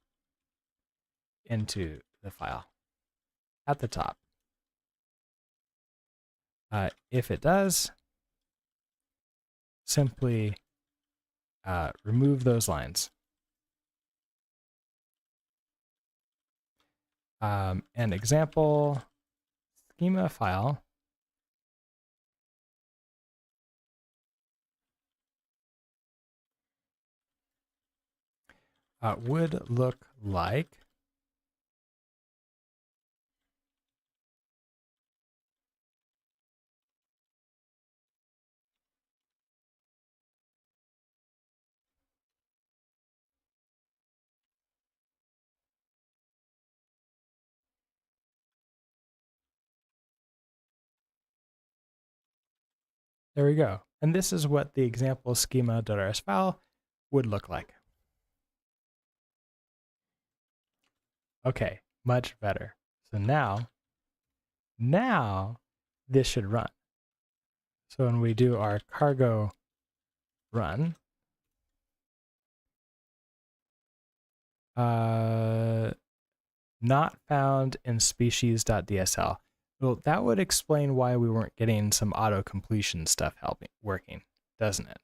into the file at the top. If it does, simply remove those lines. An example schema file would look like there we go. And this is what the example schema.rs file would look like. Okay, much better. So now this should run. So when we do our cargo run, not found in species.dsl. Well, that would explain why we weren't getting some auto completion stuff working, doesn't it?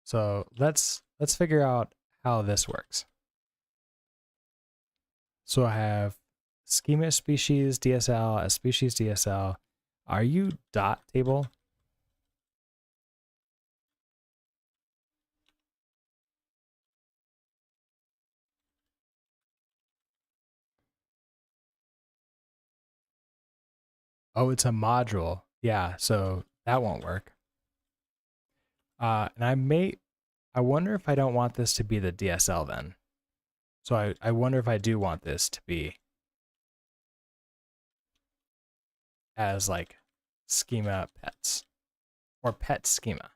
So let's figure out how this works. So I have schema species DSL as species DSL. Are you dot table? Oh, it's a module. Yeah, so that won't work. And I wonder if I don't want this to be the DSL then. So I wonder if I do want this to be as like schema pets or pet schema.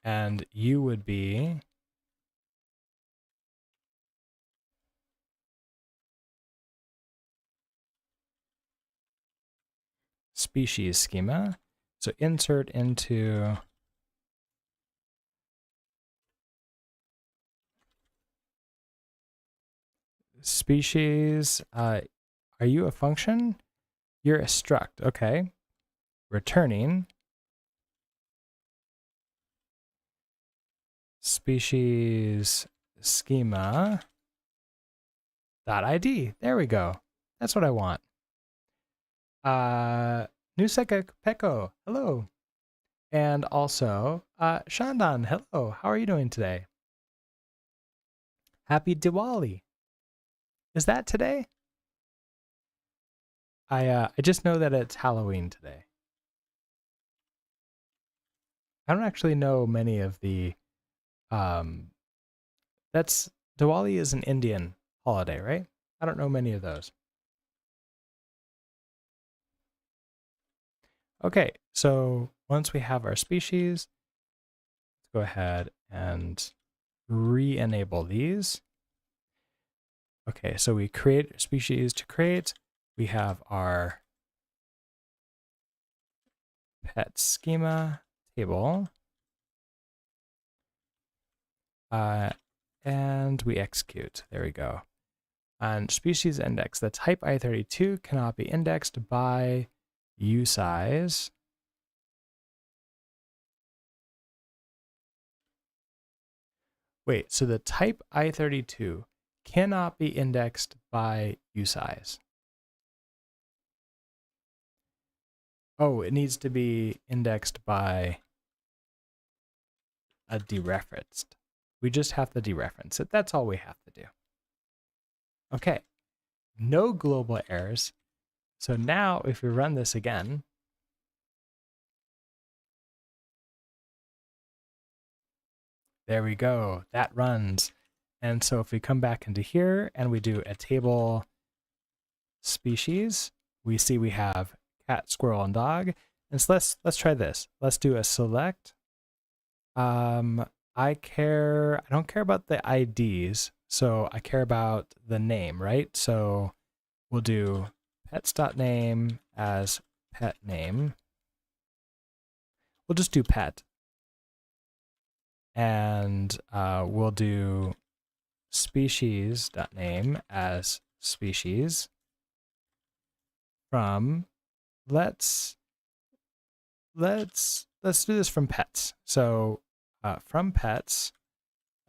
And you would be species schema. So insert into species. Are you a function? You're a struct. Okay. Returning species schema dot ID. There we go. That's what I want. Nuseka Peko, hello. And also, Shandan, hello. How are you doing today? Happy Diwali. Is that today? I just know that it's Halloween today. I don't actually know many of the that's Diwali is an Indian holiday, right? I don't know many of those. Okay, so once we have our species, let's go ahead and re-enable these. Okay, so we create species to create. We have our pet schema table. And we execute. There we go. And species index. The type I32 cannot be indexed by usize. Wait, so the type I32 cannot be indexed by usize. Oh, it needs to be indexed by a dereferenced. We just have to dereference it. That's all we have to do. Okay, no global errors. So now if we run this again, there we go, that runs. And so if we come back into here and we do a table species, we see we have cat, squirrel, and dog. And so let's try this. Let's do a select. I don't care about the IDs, so I care about the name, right? So we'll do pets.name as pet name. We'll just do pet. And we'll do species.name as species from, let's do this from pets. So from pets,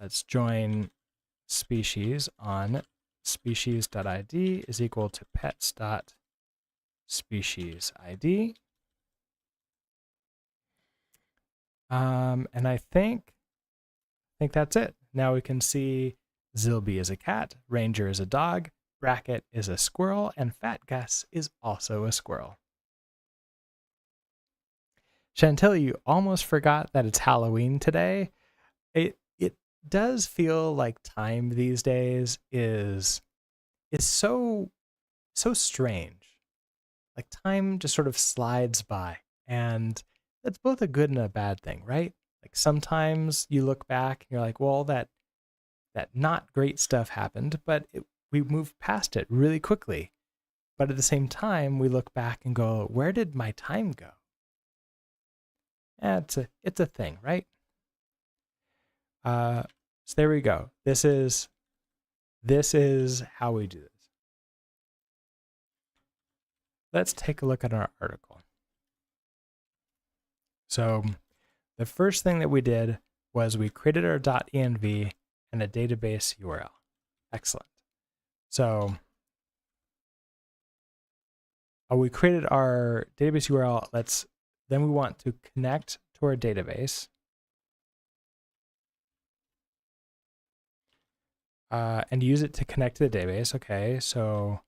let's join species on species.id is equal to pets.speciesID. And I think that's it. Now we can see Zilby is a cat, Ranger is a dog, Bracket is a squirrel, and Fat Gus is also a squirrel. Chantilly, you almost forgot that it's Halloween today. It does feel like time these days is so strange. Like time just sort of slides by, and that's both a good and a bad thing, right? Like sometimes you look back and you're like, well, that not great stuff happened, but we moved past it really quickly. But at the same time, we look back and go, where did my time go? It's a thing, right? So there we go. This is how we do this. Let's take a look at our article. So the first thing that we did was we created our .env and a database URL. Excellent. So we created our database URL. Then we want to connect to our database. And use it to connect to the database. Okay, so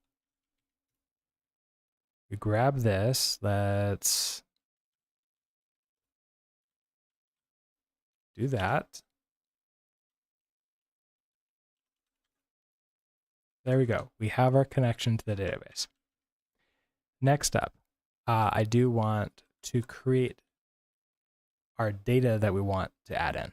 we grab this. Let's do that. There we go. We have our connection to the database. Next up, I do want to create our data that we want to add in.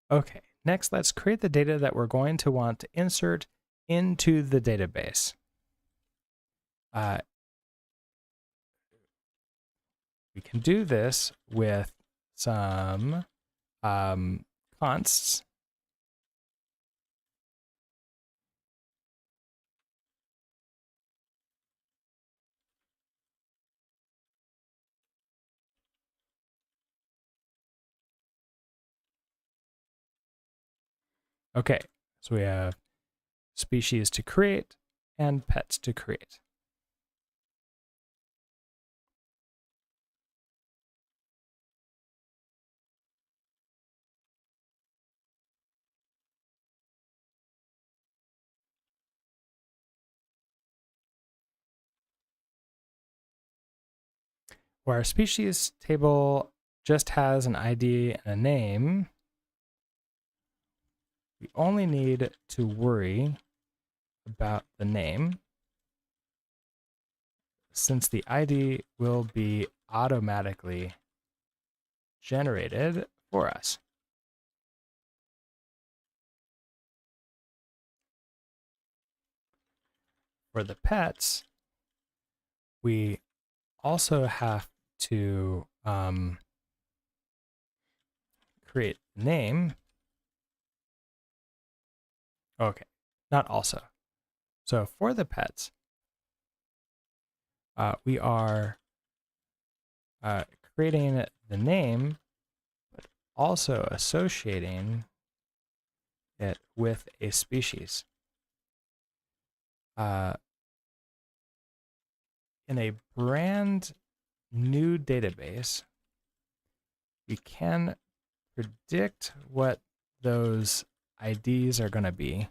Okay, next let's create the data that we're going to want to insert into the database. We can do this with some consts. Okay, so we have species to create and pets to create. Where our species table just has an ID and a name, we only need to worry about the name, since the ID will be automatically generated for us. For the pets, we also have to create the name. Okay, not also. So for the pets, we are creating the name, but also associating it with a species. In a brand new database, we can predict what those IDs are going to be.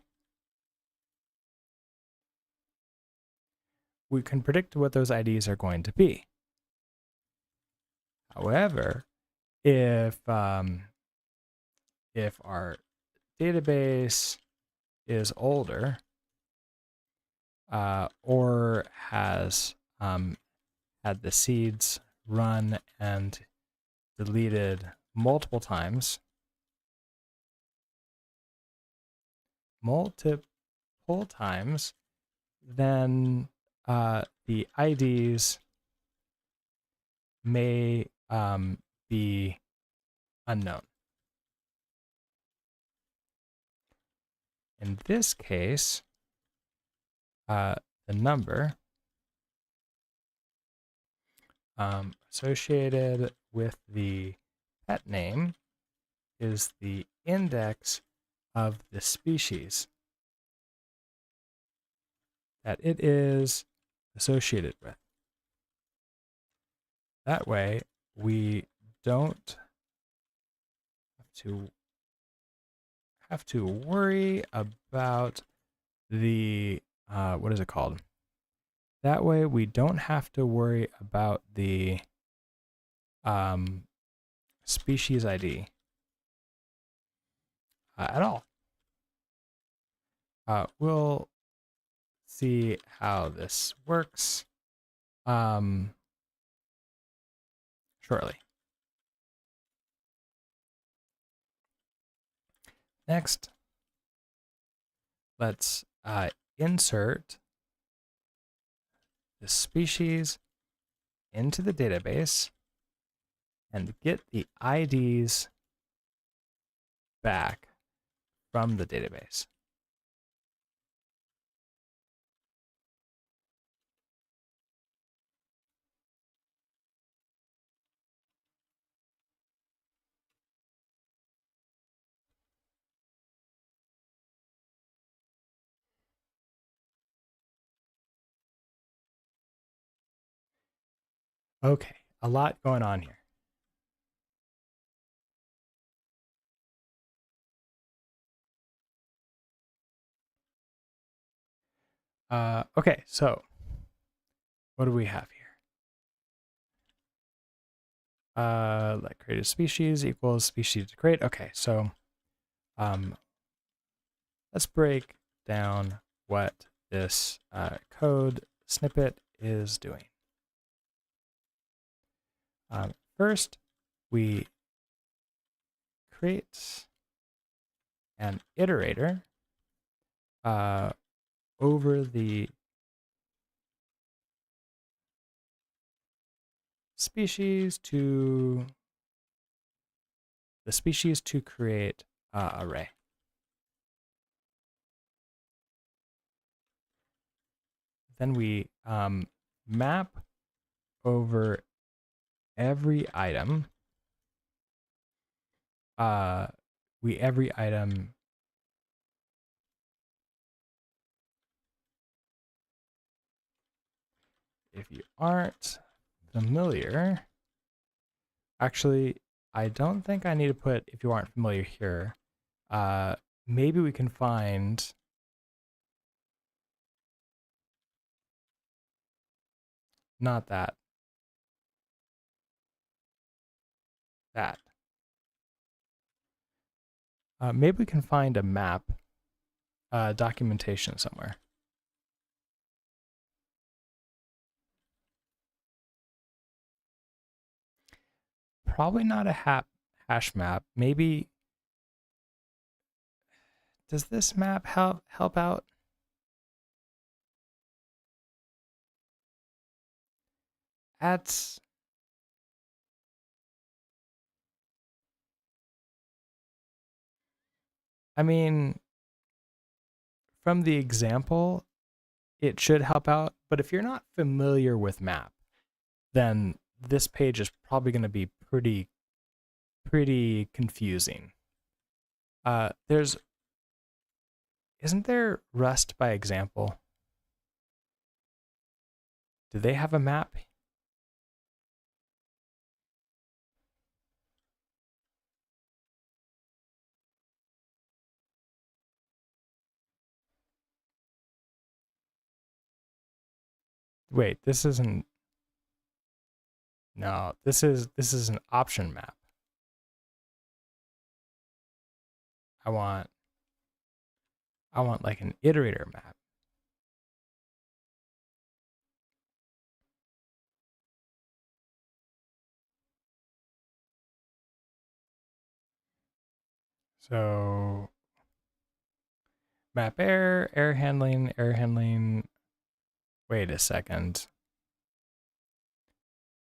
We can predict what those IDs are going to be. However, if our database is older, or has had the seeds run and deleted multiple times, then the IDs may be unknown. In this case, the number associated with the pet name is the index of the species that it is associated with. That way, we don't have to worry about the what is it called? That way, we don't have to worry about the species ID at all. We'll see how this works shortly. Next, let's insert the species into the database and get the IDs back from the database. Okay, a lot going on here. Okay, so what do we have here? Like create a species equals species to create. Okay, so let's break down what this code snippet is doing. First, we create an iterator over the species to create array. Then we map over every item. Every item if you aren't familiar, actually, I don't think I need to put if you aren't familiar here. Maybe we can find not that. That. Maybe we can find a map documentation somewhere. Probably not a hash map. Maybe, does this map help out? I mean, from the example, it should help out. But if you're not familiar with map, then this page is probably going to be pretty confusing. Isn't there Rust by example? Do they have a map? Wait, this isn't. No, this is an option map. I want like an iterator map. So map air, air handling. Wait a second.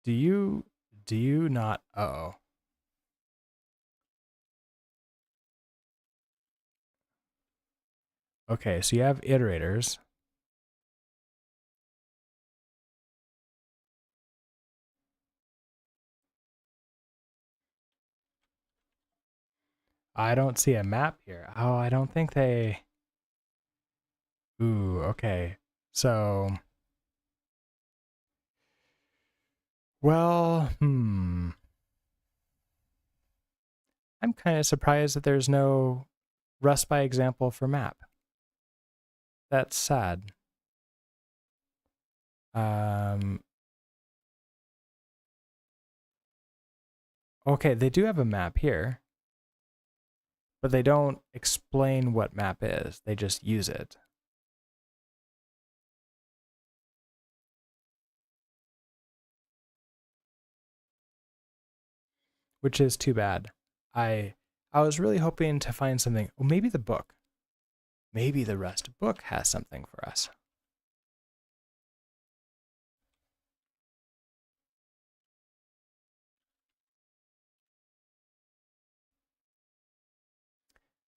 Do you not, uh-oh. Okay, so you have iterators. I don't see a map here. Oh, I don't think they... Ooh, okay. So... Well, I'm kind of surprised that there's no Rust by example for map. That's sad. Okay, they do have a map here, but they don't explain what map is. They just use it. Which is too bad. I was really hoping to find something. Well, maybe the book. Maybe the Rust book has something for us.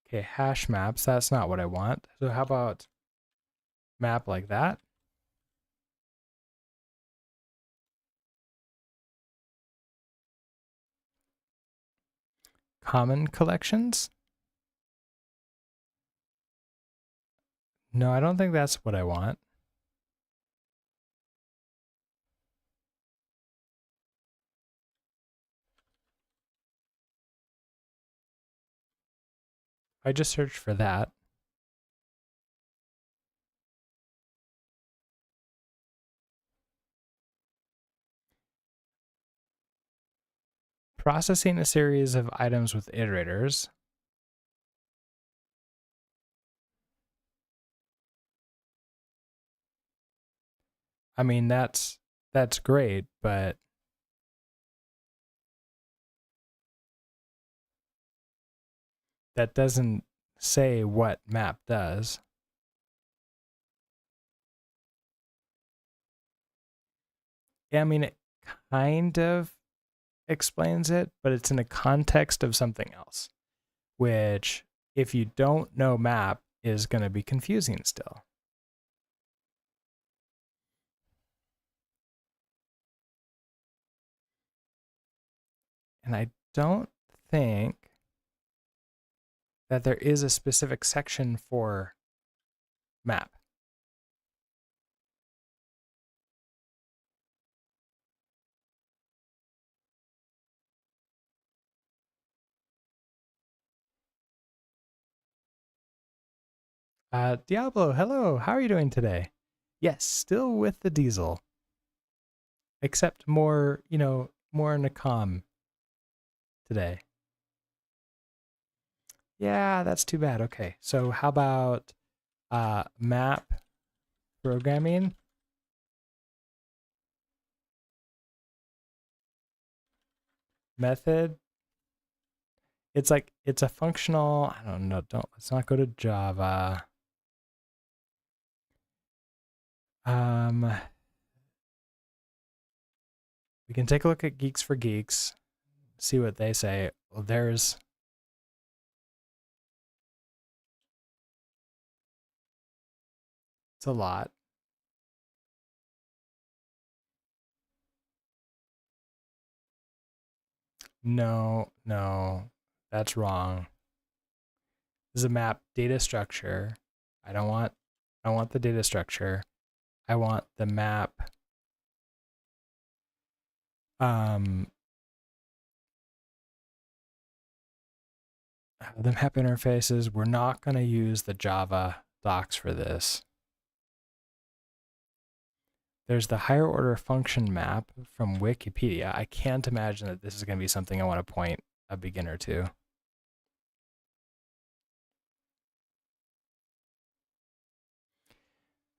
Okay, hash maps. That's not what I want. So how about map like that? Common collections? No, I don't think that's what I want. I just searched for that. Processing a series of items with iterators. I mean, that's great, but that doesn't say what map does. Yeah, I mean, it kind of explains it, but it's in the context of something else, which, if you don't know map, is going to be confusing still. And I don't think that there is a specific section for map. Diablo, hello. How are you doing today? Yes, still with the diesel. Except more, more in a calm today. Yeah, that's too bad. Okay, so how about map programming? Method. It's like, it's a functional, I don't know, let's not go to Java. We can take a look at Geeks for Geeks, see what they say. Well, it's a lot. No, that's wrong. This is a map data structure. I don't want the data structure. I want the map. The map interfaces. We're not going to use the Java docs for this. There's the higher order function map from Wikipedia. I can't imagine that this is going to be something I want to point a beginner to.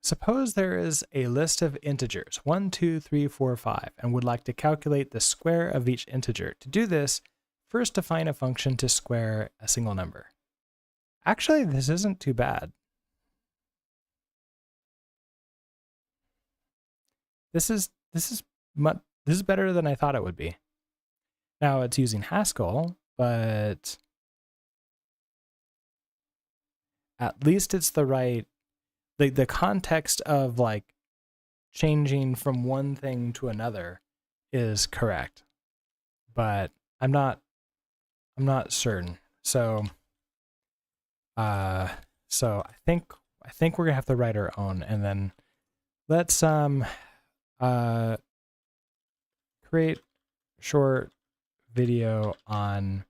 Suppose there is a list of integers, 1, 2, 3, 4, 5, and would like to calculate the square of each integer. To do this, first define a function to square a single number. Actually, this isn't too bad. This is better than I thought it would be. Now it's using Haskell, but at least it's the right, the context of like changing from one thing to another is correct, but I'm not certain. So so I think we're gonna have to write our own, and then let's create short video on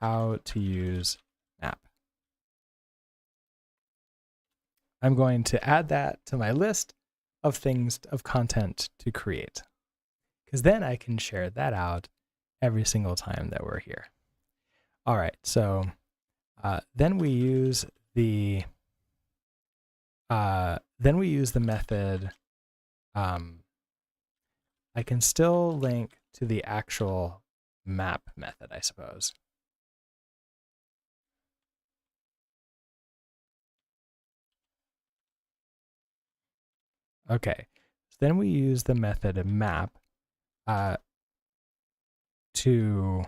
how to use map. I'm going to add that to my list of things, of content to create, because then I can share that out every single time that we're here. All right, so then we use the method. I can still link to the actual map method, I suppose. Okay, so then we use the method map to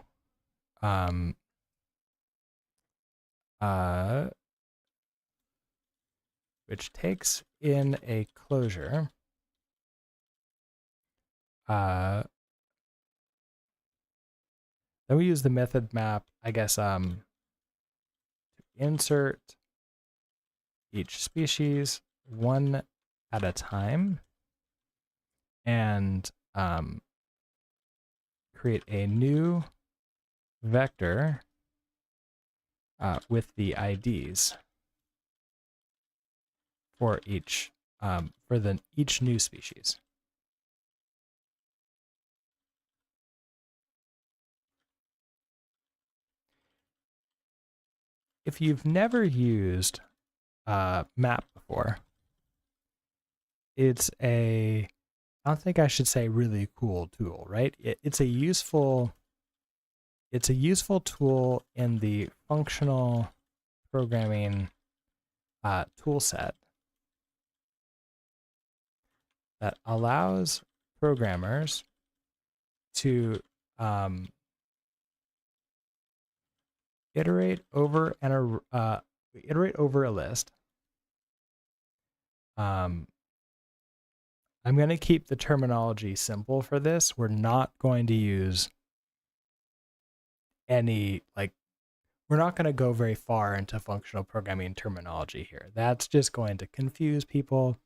which takes in a closure. Then we use the method map, I guess, to insert each species one at a time, and create a new vector with the IDs for each each new species. If you've never used map before, it's I don't think I should say really cool tool, right? It's a useful tool in the functional programming tool set that allows programmers to iterate over a list. I'm going to keep the terminology simple for this. We're not going to use any, we're not going to go very far into functional programming terminology here. That's just going to confuse people,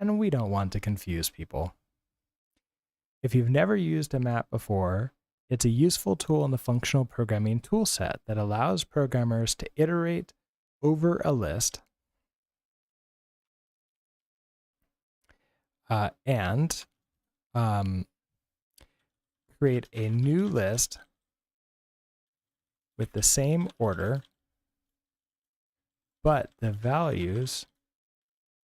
and we don't want to confuse people. If you've never used a map before, it's a useful tool in the functional programming toolset that allows programmers to iterate over a list and create a new list with the same order, but the values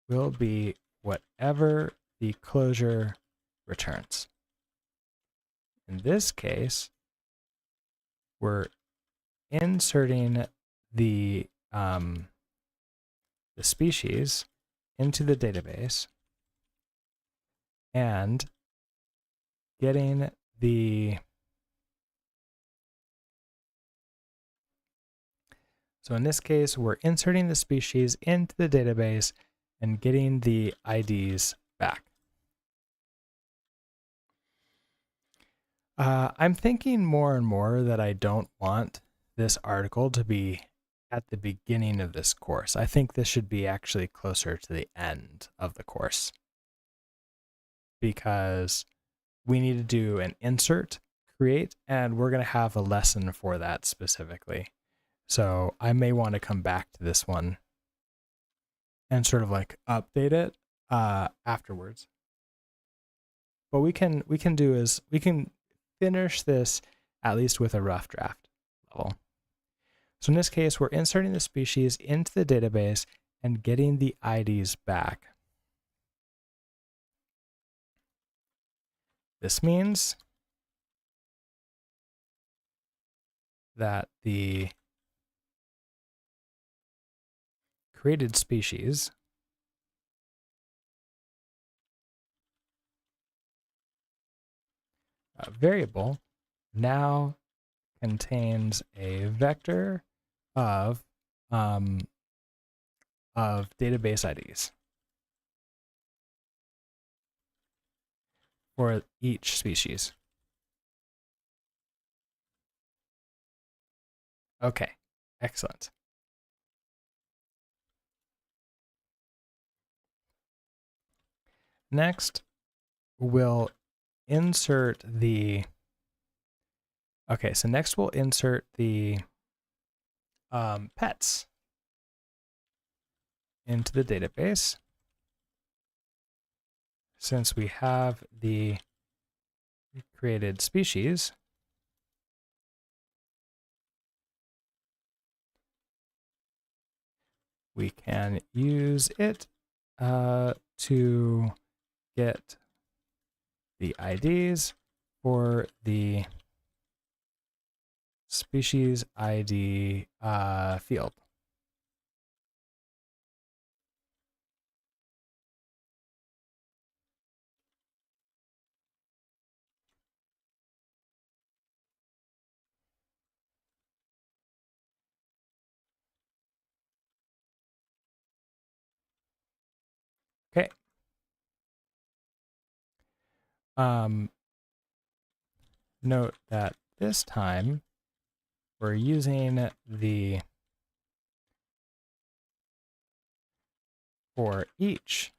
will be whatever the closure returns. In this case, we're inserting the species into the database and getting the so in this case, we're inserting the species into the database and getting the IDs back. I'm thinking more and more that I don't want this article to be at the beginning of this course. I think this should be actually closer to the end of the course, because we need to do an insert, create, and we're going to have a lesson for that specifically. So I may want to come back to this one and sort of like update it afterwards. What we can do is we can finish this at least with a rough draft level. So in this case, we're inserting the species into the database and getting the IDs back. This means that the created species variable now contains a vector of database IDs for each species. Okay, excellent. Next, we'll insert the next we'll insert the pets into the database. Since we have the created species, we can use it to get the IDs for the species ID field. Okay. Note that this time we're using the for each.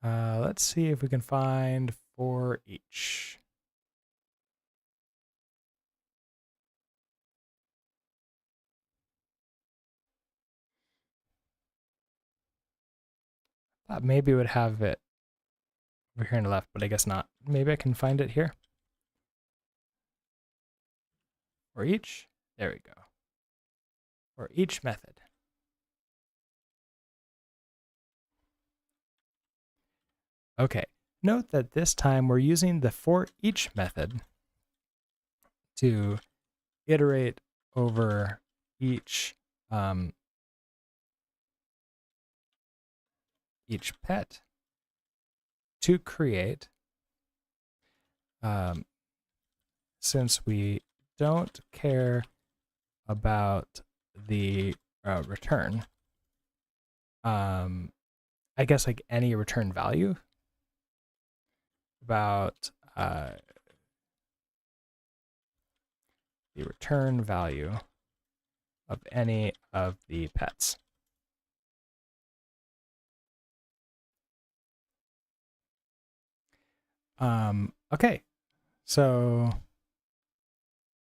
Let's see if we can find for each. Thought maybe it would have it over here on the left, but I guess not. Maybe I can find it here. For each, there we go. For each method. Okay, note that this time we're using the for each method to iterate over each pet to create, since we don't care about the return, I guess like any return value about the return value of any of the pets. Okay, so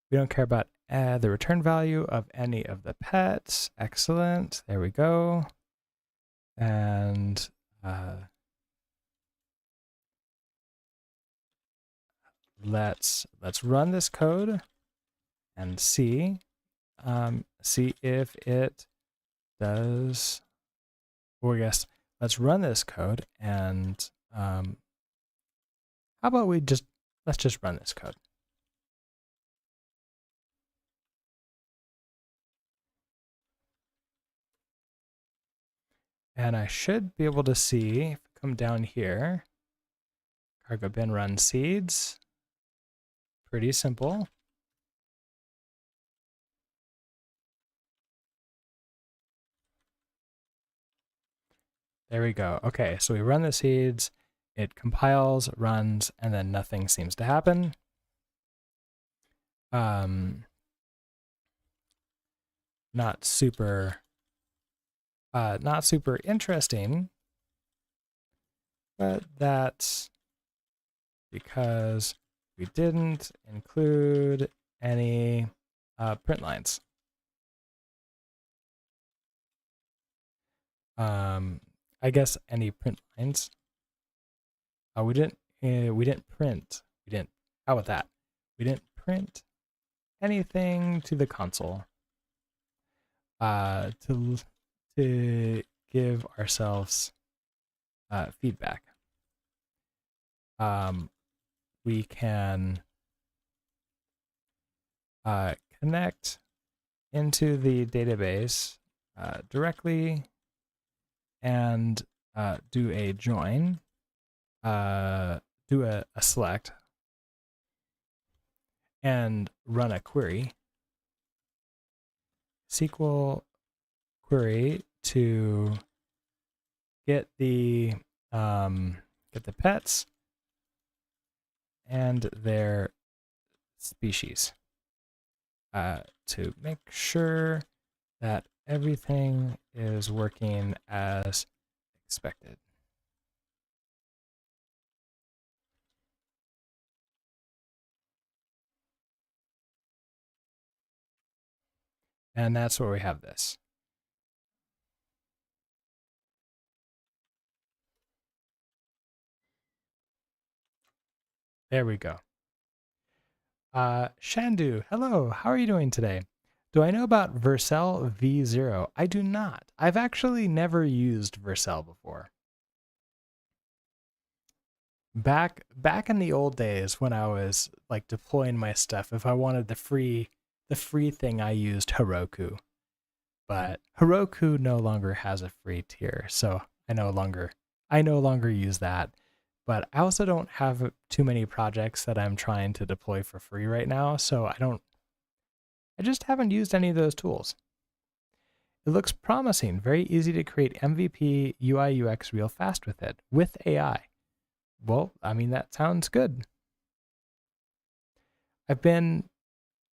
we don't care about the return value of any of the pets. Excellent. There we go. And let's run this code and see if it does. Or yes, let's run this code and how about let's just run this code. And I should be able to see, if I come down here, cargo bin run seeds. Pretty simple. There we go. Okay, so we run the seeds, it compiles, runs, and then nothing seems to happen. Not super interesting, but that's because we didn't include any print lines. I guess any print lines. We didn't print. How about that? We didn't print anything to the console. To give ourselves feedback. We can connect into the database directly and do a join, do a select, and run a query. SQL query to get the pets and their species to make sure that everything is working as expected. And that's where we have this. There we go. Shandu, hello. How are you doing today? Do I know about Vercel v0? I do not. I've actually never used Vercel before. Back in the old days when I was like deploying my stuff, if I wanted the free thing, I used Heroku. But Heroku no longer has a free tier, so I no longer use that. But I also don't have too many projects that I'm trying to deploy for free right now, so I just haven't used any of those tools. It looks promising, very easy to create MVP, UI, UX real fast with it, with AI. Well, I mean, that sounds good. I've been,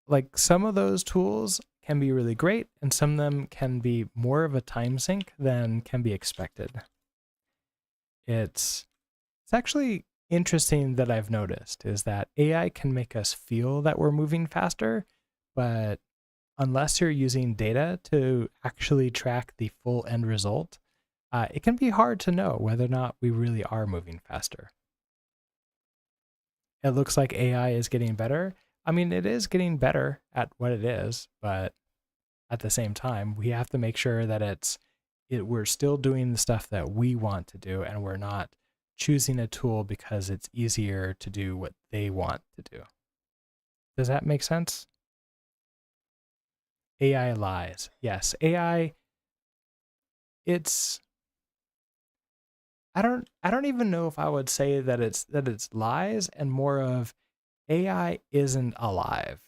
like, some of those tools can be really great, and some of them can be more of a time sink than can be expected. It's actually interesting that I've noticed is that AI can make us feel that we're moving faster, but unless you're using data to actually track the full end result, it can be hard to know whether or not we really are moving faster. It looks like AI is getting better. I mean, it is getting better at what it is, but at the same time, we have to make sure that we're still doing the stuff that we want to do, and we're not choosing a tool because it's easier to do what they want to do. Does that make sense? AI lies. Yes, AI, it's I don't even know if I would say that it's lies, and more of AI isn't alive.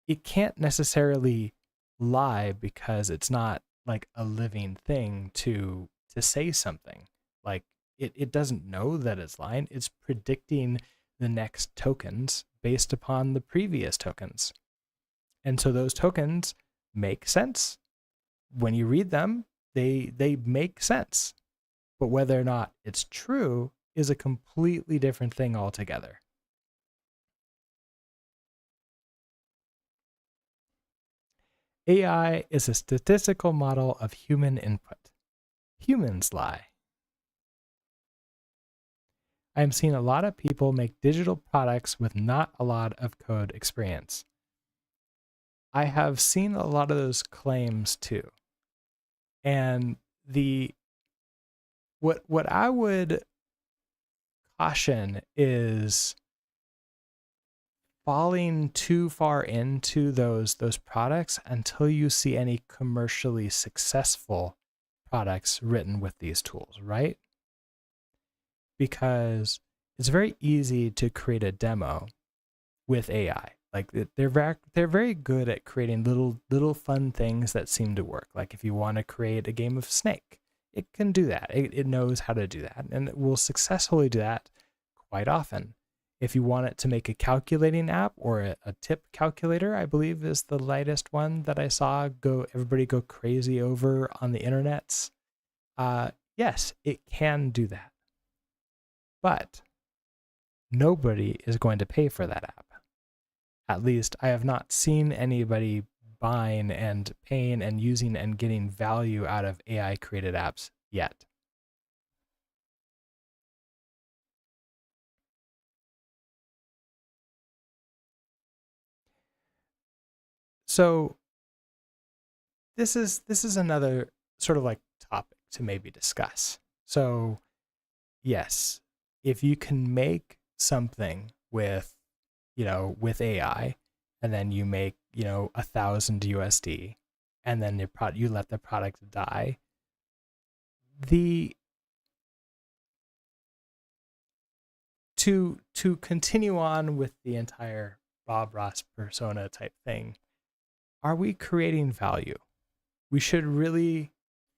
It can't necessarily lie because it's not like a living thing to say something. Like it doesn't know that it's lying. It's predicting the next tokens based upon the previous tokens. And so those tokens make sense. When you read them, they make sense. But whether or not it's true is a completely different thing altogether. AI is a statistical model of human input. Humans lie. I am seeing a lot of people make digital products with not a lot of code experience. I have seen a lot of those claims too. And what I would caution is falling too far into those products until you see any commercially successful products written with these tools, right? Because it's very easy to create a demo with AI. Like they're very good at creating little fun things that seem to work. Like if you want to create a game of Snake, it can do that. It knows how to do that, and it will successfully do that quite often. If you want it to make a calculating app or a tip calculator, I believe is the latest one that I saw everybody go crazy over on the internets. Yes, it can do that. But nobody is going to pay for that app. At least I have not seen anybody buying and paying and using and getting value out of AI created apps yet. So this is another sort of like topic to maybe discuss. So yes, if you can make something with AI, and then you make 1,000 USD, and then you let the product die. The to continue on with the entire Bob Ross persona type thing, are we creating value? We should really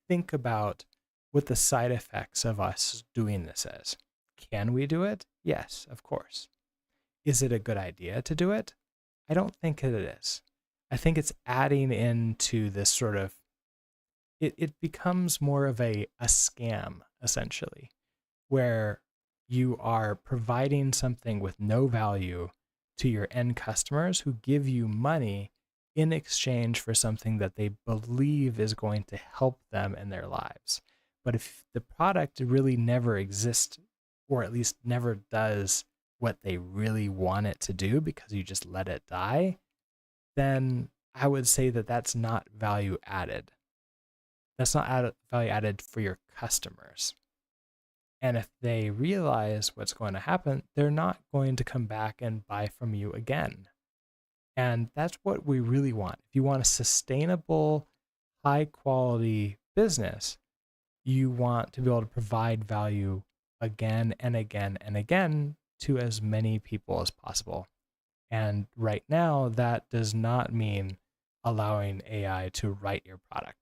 think about what the side effects of us doing this is. Can we do it? Yes, of course. Is it a good idea to do it? I don't think it is. I think it's adding into this sort of, it becomes more of a scam, essentially, where you are providing something with no value to your end customers who give you money in exchange for something that they believe is going to help them in their lives. But if the product really never exists, or at least never does what they really want it to do because you just let it die, then I would say that that's not value added. That's not value added for your customers. And if they realize what's going to happen, they're not going to come back and buy from you again. And that's what we really want. If you want a sustainable, high quality business, you want to be able to provide value again and again and again to as many people as possible. And right now, that does not mean allowing AI to write your product.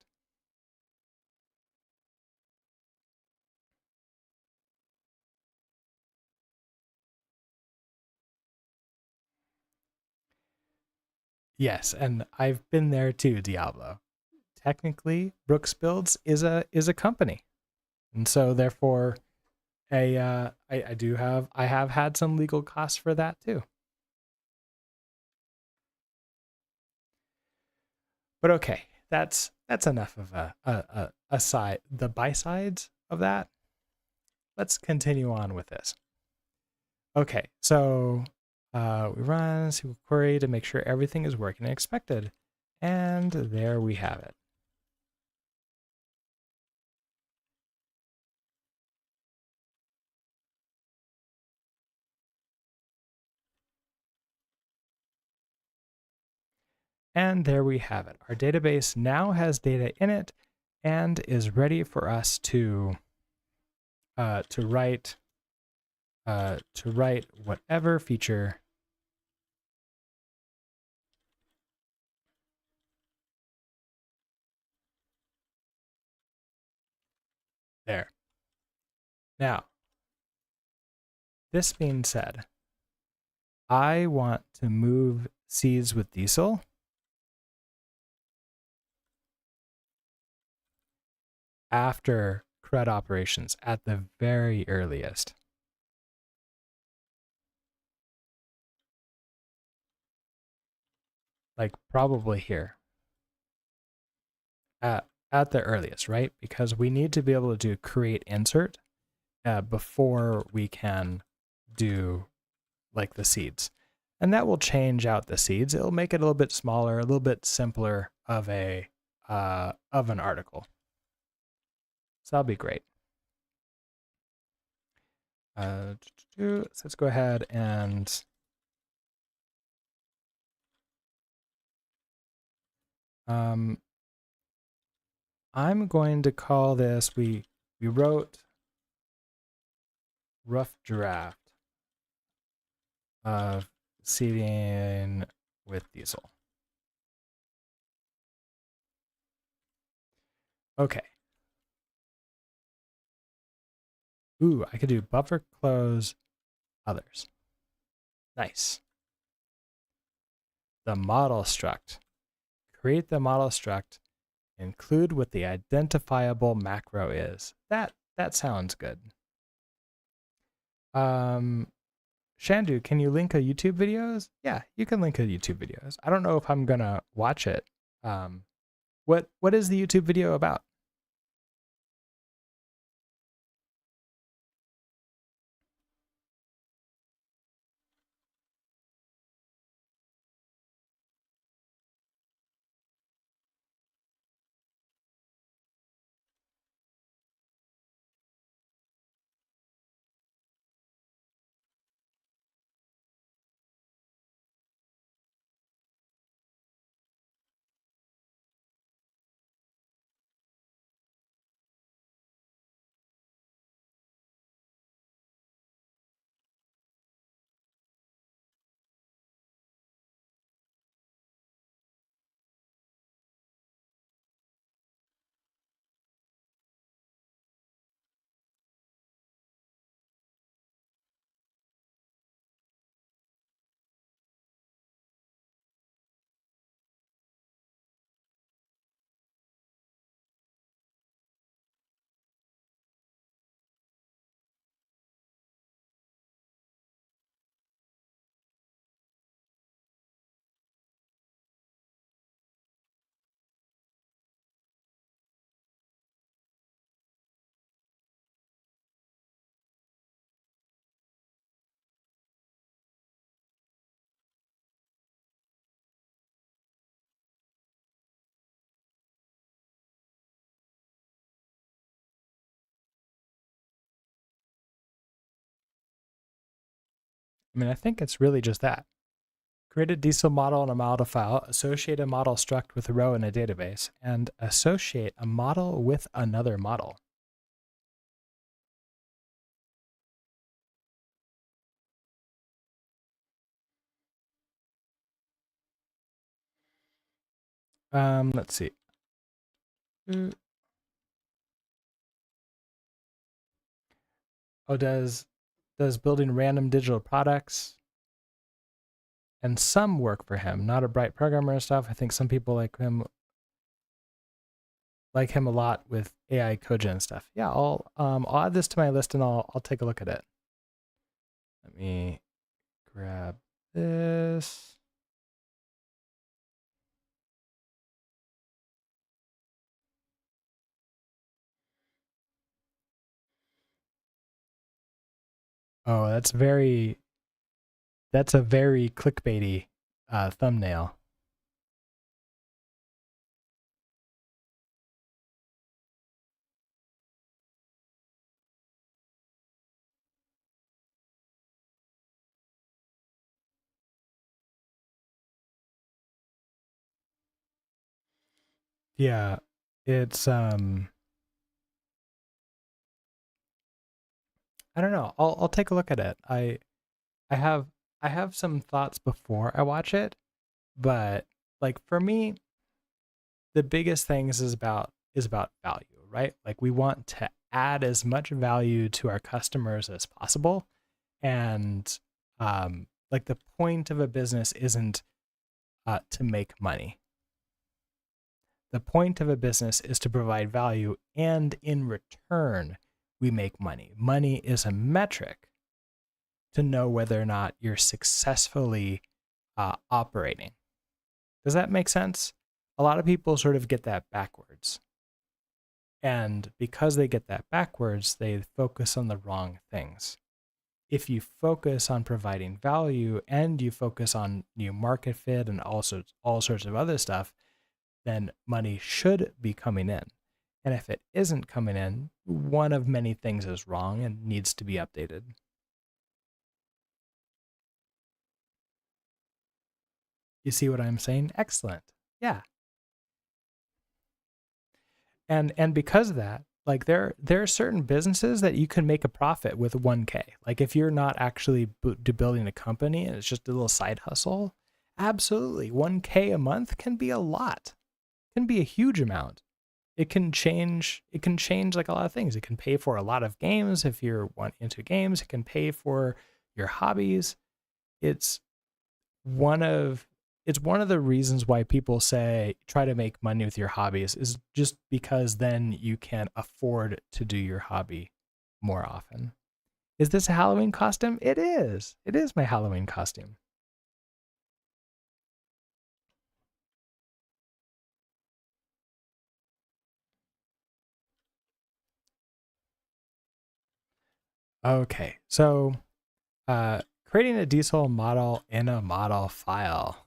Yes, and I've been there too, Diablo. Technically, Brooks Builds is a company, and so therefore, I have had some legal costs for that too. But okay, that's enough of a side, the bysides of that. Let's continue on with this. Okay, so we run SQL query to make sure everything is working as expected, and there we have it. And there we have it. Our database now has data in it and is ready for us to write whatever feature there. Now, this being said, I want to move seeds with diesel after CRUD operations at the very earliest. Like probably here. At the earliest, right? Because we need to be able to do create insert before we can do like the seeds. And that will change out the seeds. It'll make it a little bit smaller, a little bit simpler of an article. So that'll be great. So let's go ahead and I'm going to call this, we wrote rough draft of seeding with diesel. Okay. Ooh, I could do buffer close others. Nice. The model struct. Create the model struct. Include what the identifiable macro is. That sounds good. Shandu, can you link a YouTube videos? Yeah, you can link a YouTube videos. I don't know if I'm gonna watch it. What is the YouTube video about? I mean, I think it's really just that. Create a diesel model in a model file, associate a model struct with a row in a database, and associate a model with another model. Let's see. Oh, does building random digital products and some work for him? Not a bright programmer and stuff. I think some people like him a lot with AI code and stuff. Yeah, I'll add this to my list and I'll take a look at it. Let me grab this. Oh, that's a very clickbaity thumbnail. Yeah, it's I don't know. I'll take a look at it. I have I have some thoughts before I watch it, but like for me, the biggest things is about value, right? Like we want to add as much value to our customers as possible, and like the point of a business isn't to make money. The point of a business is to provide value, and in return, we make money. Money is a metric to know whether or not you're successfully operating. Does that make sense? A lot of people sort of get that backwards. And because they get that backwards, they focus on the wrong things. If you focus on providing value and you focus on new market fit and also all sorts of other stuff, then money should be coming in. And if it isn't coming in, one of many things is wrong and needs to be updated. You see what I'm saying? Excellent. Yeah. And because of that, like there are certain businesses that you can make a profit with 1K. Like if you're not actually building a company and it's just a little side hustle, absolutely 1K a month can be a lot. Can be a huge amount. It can change like a lot of things. It can pay for a lot of games if you're into games. It can pay for your hobbies. It's one of it's one of the reasons why people say try to make money with your hobbies is just because then you can afford to do your hobby more often. Is this a Halloween costume? It is. It is my Halloween costume. Okay. So, creating a diesel model in a model file.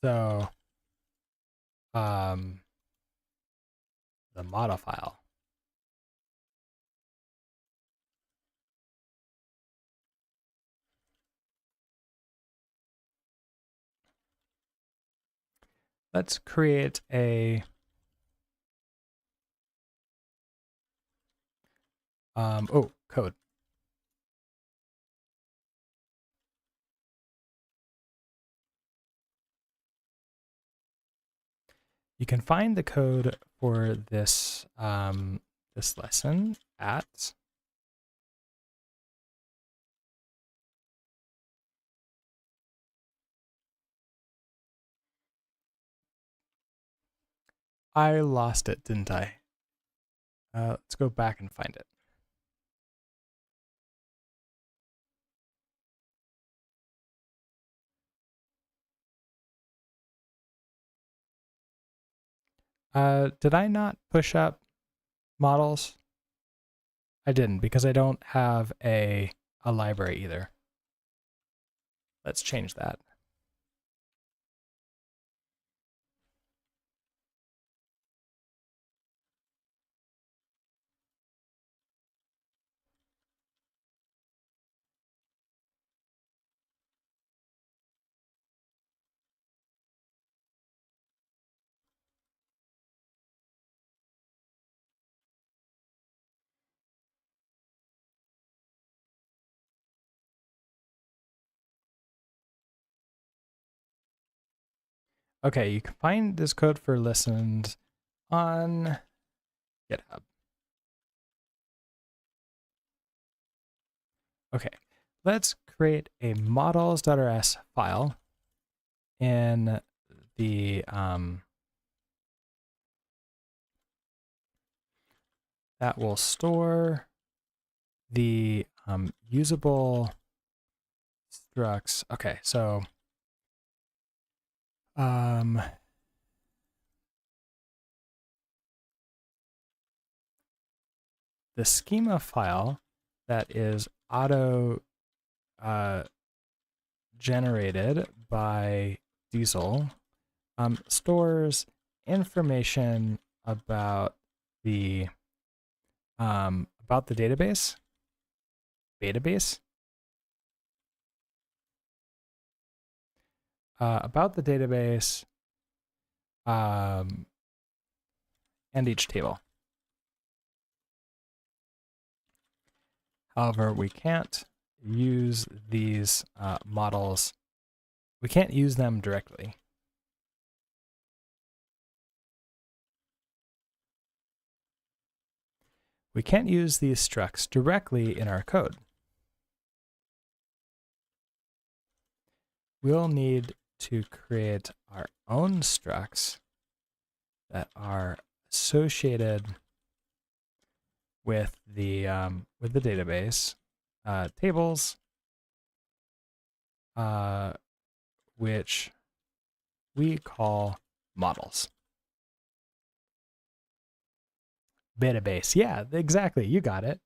So, um, the model file. Let's create a code. You can find the code for this lesson at I lost it, didn't I? Let's go back and find it. Did I not push up models? I didn't because I don't have a library either. Let's change that. Okay, you can find this code for listens on GitHub. Okay, let's create a models.rs file in the that will store the usable structs. Okay, so the schema file that is auto generated by Diesel stores information about the database about the database and each table. However, we can't use these models. We can't use them directly. We can't use these structs directly in our code. We'll need to create our own structs that are associated with the database tables, which we call models. Database, yeah, exactly. You got it.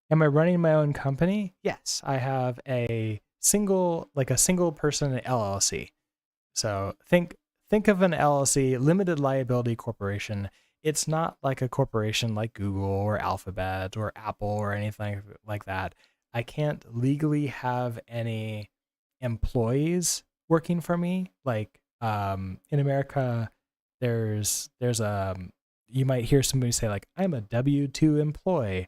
Am I running my own company? Yes, I have a single person LLC. So think of an LLC, limited liability corporation. It's not like a corporation like Google or Alphabet or Apple or anything like that. I can't legally have any employees working for me. Like in America, there's you might hear somebody say like, I'm a W-2 employee.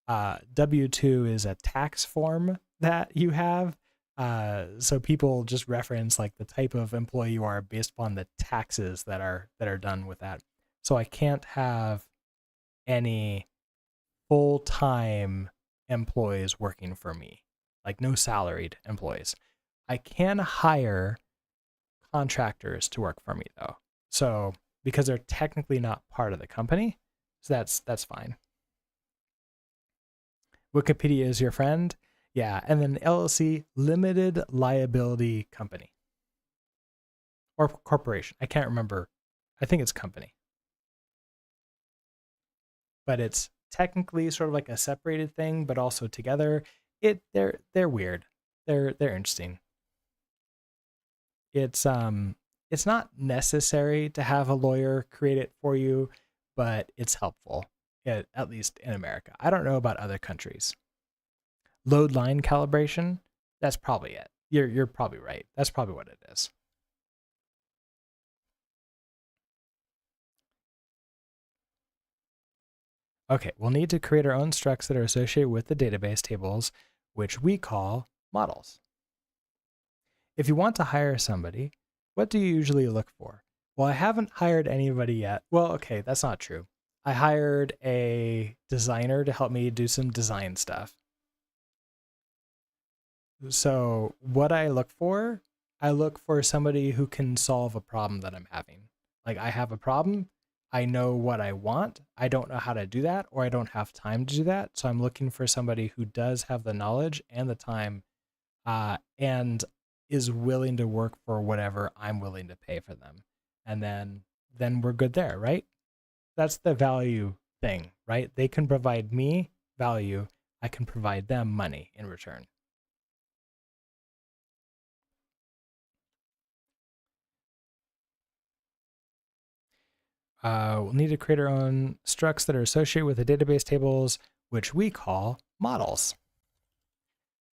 W-2 is a tax form that you have. So people just reference like the type of employee you are based upon the taxes that are done with that. So I can't have any full-time employees working for me, like no salaried employees. I can hire contractors to work for me though. So because they're technically not part of the company, so that's fine. Wikipedia is your friend. Yeah, and then LLC, limited liability company. Or corporation. I can't remember. I think it's company. But it's technically sort of like a separated thing, but also together. They're weird. They're interesting. It's not necessary to have a lawyer create it for you, but it's helpful, at least in America. I don't know about other countries. Load line calibration, that's probably it. You're probably right. That's probably what it is. Okay, we'll need to create our own structs that are associated with the database tables, which we call models. If you want to hire somebody, what do you usually look for? Well, I haven't hired anybody yet. Well, okay, that's not true. I hired a designer to help me do some design stuff. So what I look for somebody who can solve a problem that I'm having. Like I have a problem, I know what I want, I don't know how to do that, or I don't have time to do that. So I'm looking for somebody who does have the knowledge and the time, and is willing to work for whatever I'm willing to pay for them. And then we're good there, right? That's the value thing, right? They can provide me value, I can provide them money in return. We'll need to create our own structs that are associated with the database tables, which we call models.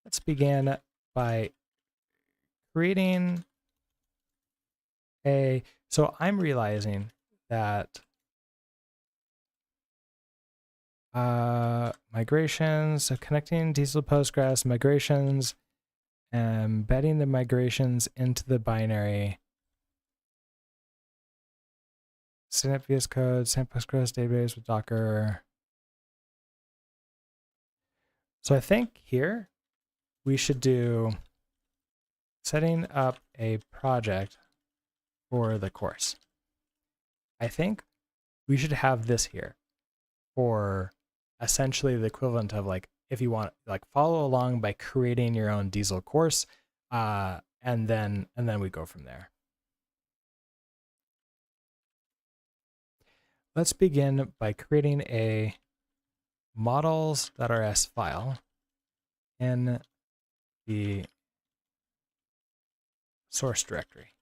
Let's begin by creating so I'm realizing that migrations, so connecting Diesel Postgres migrations, embedding the migrations into the binary Setting up VS Code, same Postgres database with Docker. So I think here we should do setting up a project for the course. I think we should have this here for essentially the equivalent of like if you want like follow along by creating your own Diesel course, and then we go from there. Let's begin by creating a models.rs file in the source directory.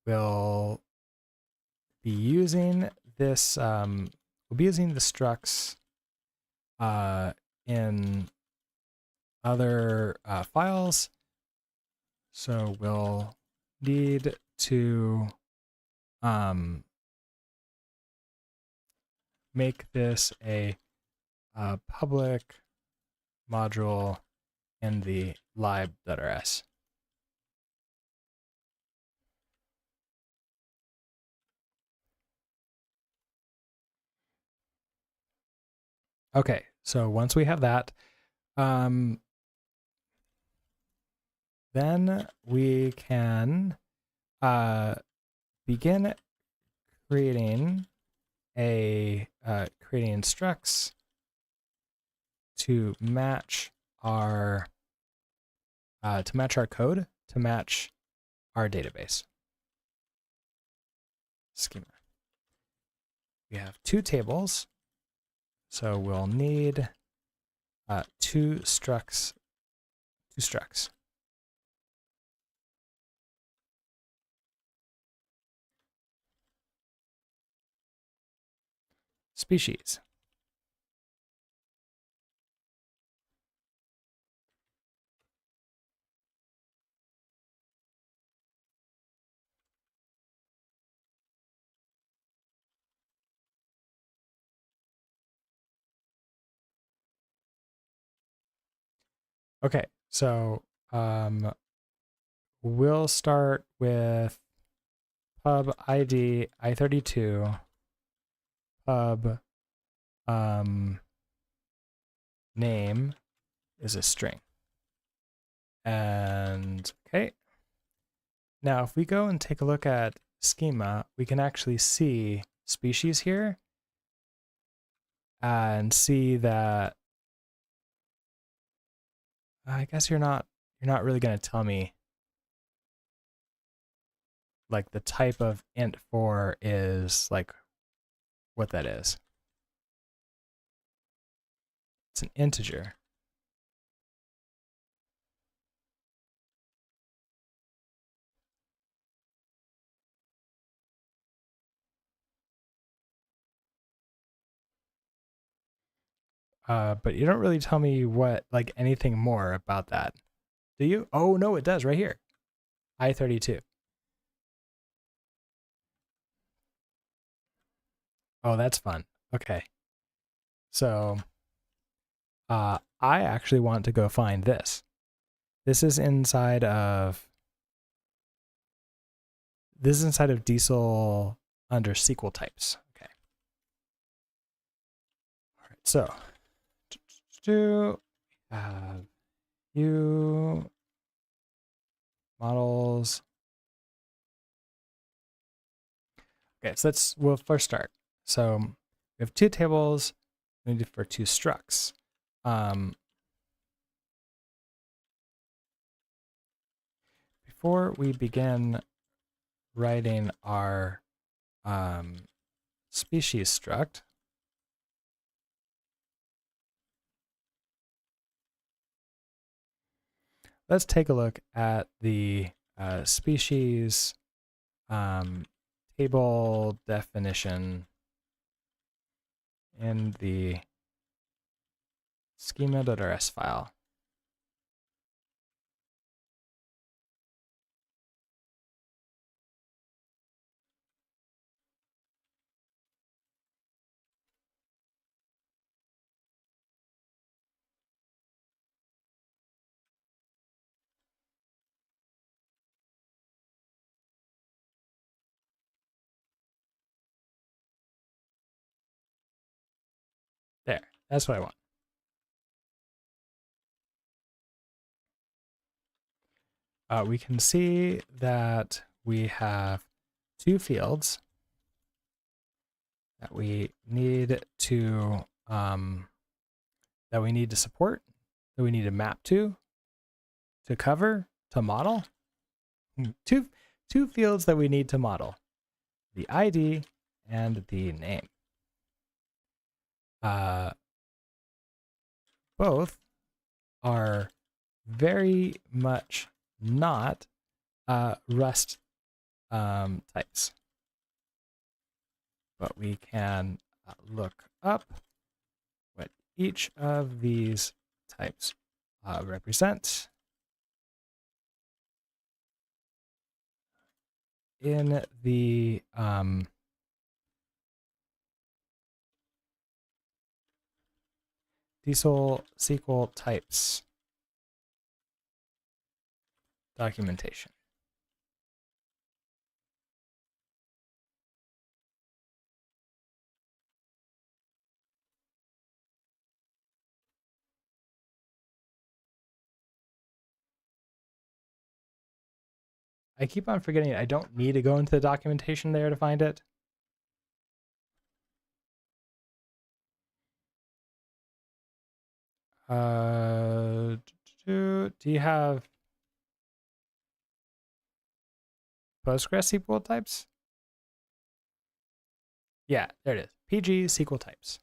We'll be using this. We'll be using the structs in other files. So we'll need to make this a public module in the lib.rs. Okay, so once we have that, then we can begin creating creating structs to match our code to match our database schema. We have two tables, so we'll need two structs. Species. Okay, so we'll start with pub ID i32 pub name is a string. And okay, now if we go and take a look at schema, we can actually see species here and see that I guess you're not really going to tell me like the type of int4 is like what that is. It's an integer. But you don't really tell me what like anything more about that. Do you? Oh no, it does right here. I32. Oh, that's fun. Okay. So I actually want to go find this. This is inside of Diesel under SQL types. Okay. All right. So you models. Okay, so we'll first start. So we have two tables. We need for two structs. Before we begin writing our species struct, let's take a look at the species table definition in the schema.rs file. That's what I want. We can see that we have two fields that we need to support, that we need to map to cover, to model. Two fields that we need to model: the ID and the name. Both are very much not Rust types, but we can look up what each of these types represent in the diesel SQL types documentation. I keep on forgetting I don't need to go into the documentation there to find it. Do you have PostgreSQL types? Yeah, there it is. PG SQL types.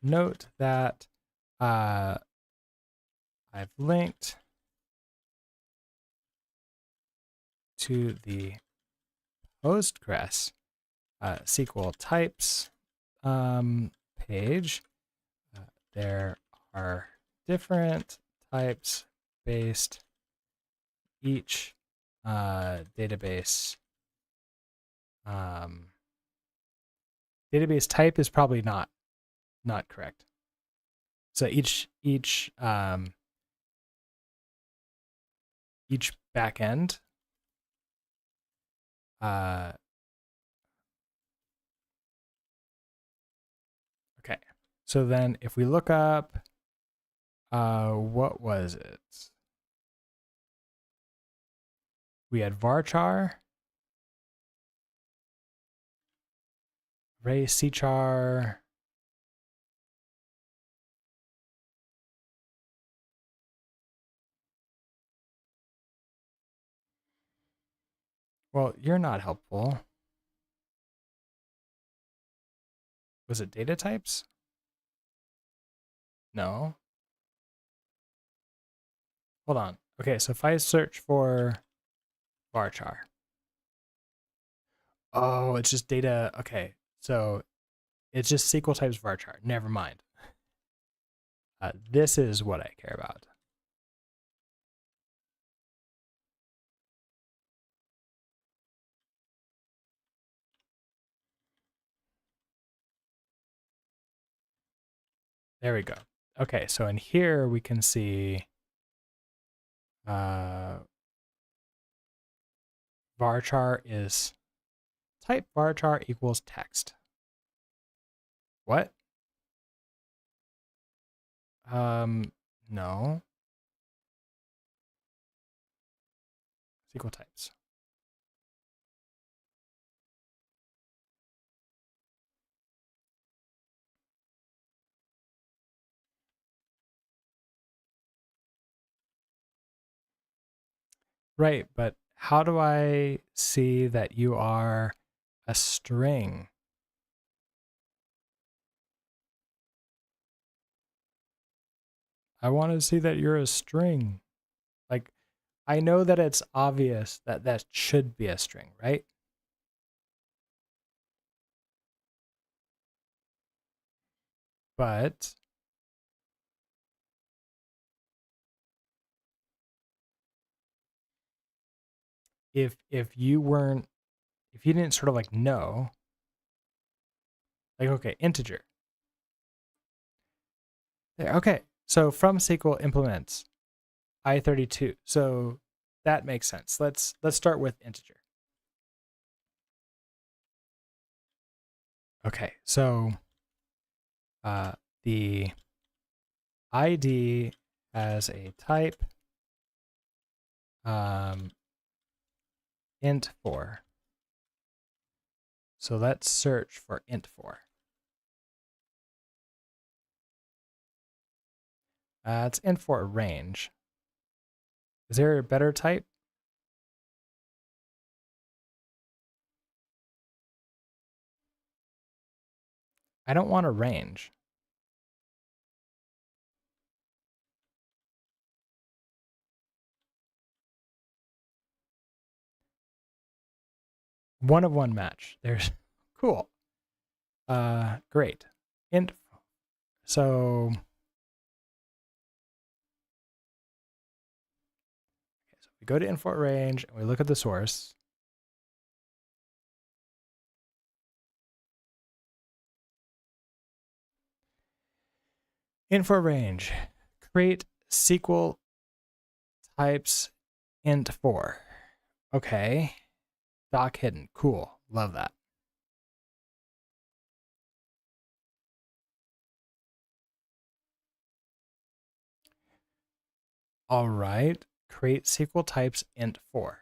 Note that I've linked to the Postgres SQL types page. There are different types based each database. Database type is probably not correct. So each backend okay. So then if we look up what was it? We had varchar, array cchar, well, you're not helpful. Was it data types? No. Hold on. Okay, so if I search for varchar. Oh, it's just data. Okay, so it's just SQL types varchar. Never mind. This is what I care about. There we go. Okay, so in here we can see varchar is type varchar equals text. What? No. SQL types. Right, but how do I see that you are a string? I want to see that you're a string. Like, I know that it's obvious that that should be a string, right? But if you didn't sort of like know, like, okay, integer. There, okay, so from SQL implements I32. So that makes sense. Let's start with integer. Okay, so the ID has a type int4. So let's search for int4. It's int4 range. Is there a better type? I don't want a range. One of one match. There's cool. Great. Int. So we go to int4 range and we look at the source. Int4 range. Create SQL types int4. Okay. Doc hidden. Cool. Love that. All right. Create SQL types int4.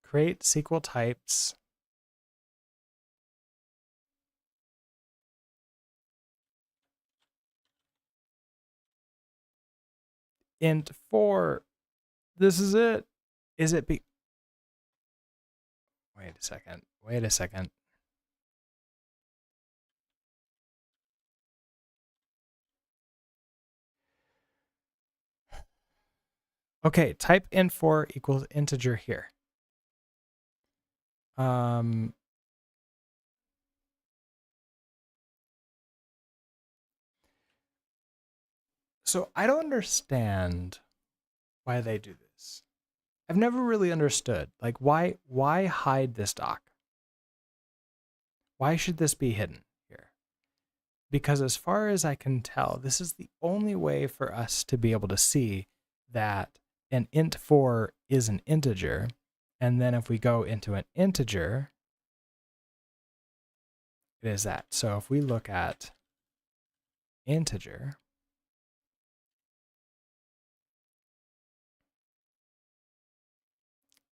Create SQL types int4. This is it. Is it be Wait a second. Wait a second. Okay, type int4 equals integer here. So I don't understand why they do this. I've never really understood. Like why hide this doc? Why should this be hidden here? Because as far as I can tell, this is the only way for us to be able to see that an int4 is an integer. And then if we go into an integer, it is that. So if we look at integer,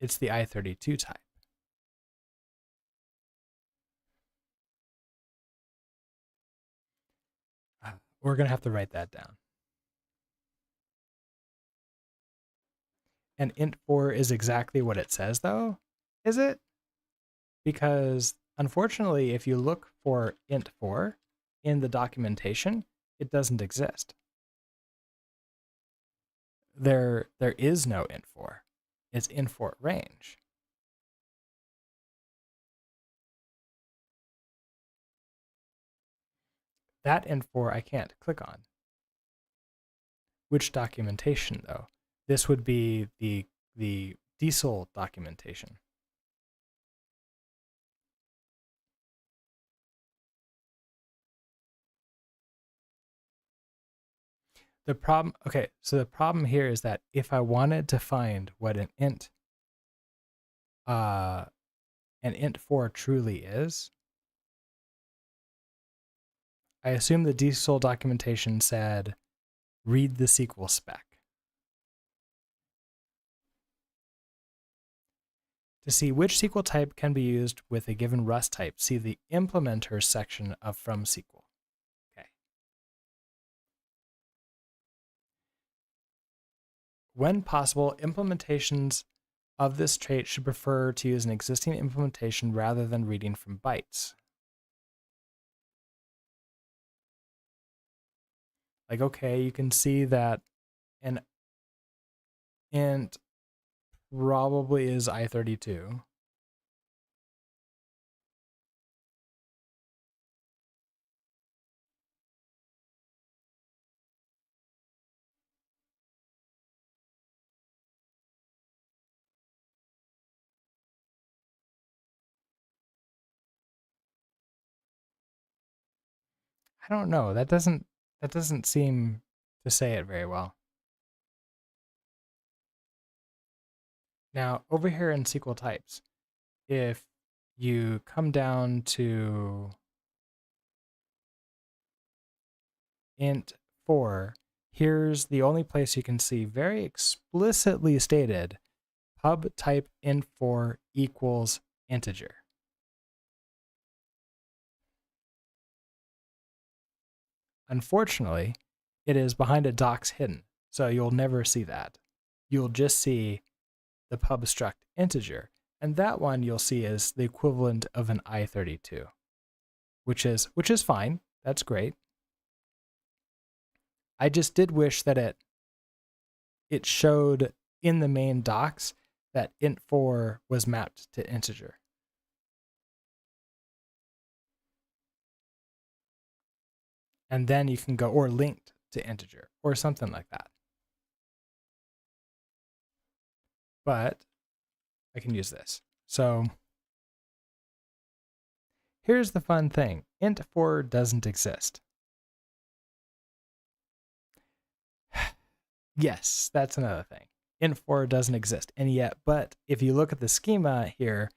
it's the i32 type. We're going to have to write that down. And int4 is exactly what it says, though, is it? Because unfortunately, if you look for int4 in the documentation, it doesn't exist. There is no int4. It's int4 range. That int4 I can't click on. Which documentation, though? This would be the diesel documentation. The problem, okay, so the problem here is that if I wanted to find what an int4 truly is, I assume the diesel documentation said, read the SQL spec. To see which SQL type can be used with a given Rust type, see the implementer section of from SQL. Okay. When possible, implementations of this trait should prefer to use an existing implementation rather than reading from bytes. Like, okay, you can see that an int probably is i32. I don't know. That doesn't seem to say it very well. Now, over here in SQL types, if you come down to int4, here's the only place you can see very explicitly stated pub type int4 equals integer. Unfortunately, it is behind a docs hidden, so you'll never see that. You'll just see the pub struct integer, and that one you'll see is the equivalent of an I32, which is fine. That's great. I just did wish that it showed in the main docs that int4 was mapped to integer. And then you can go, or linked to integer, or something like that. But I can use this. So here's the fun thing. int4 doesn't exist. Yes, that's another thing. int4 doesn't exist. And yet, but if you look at the schema here,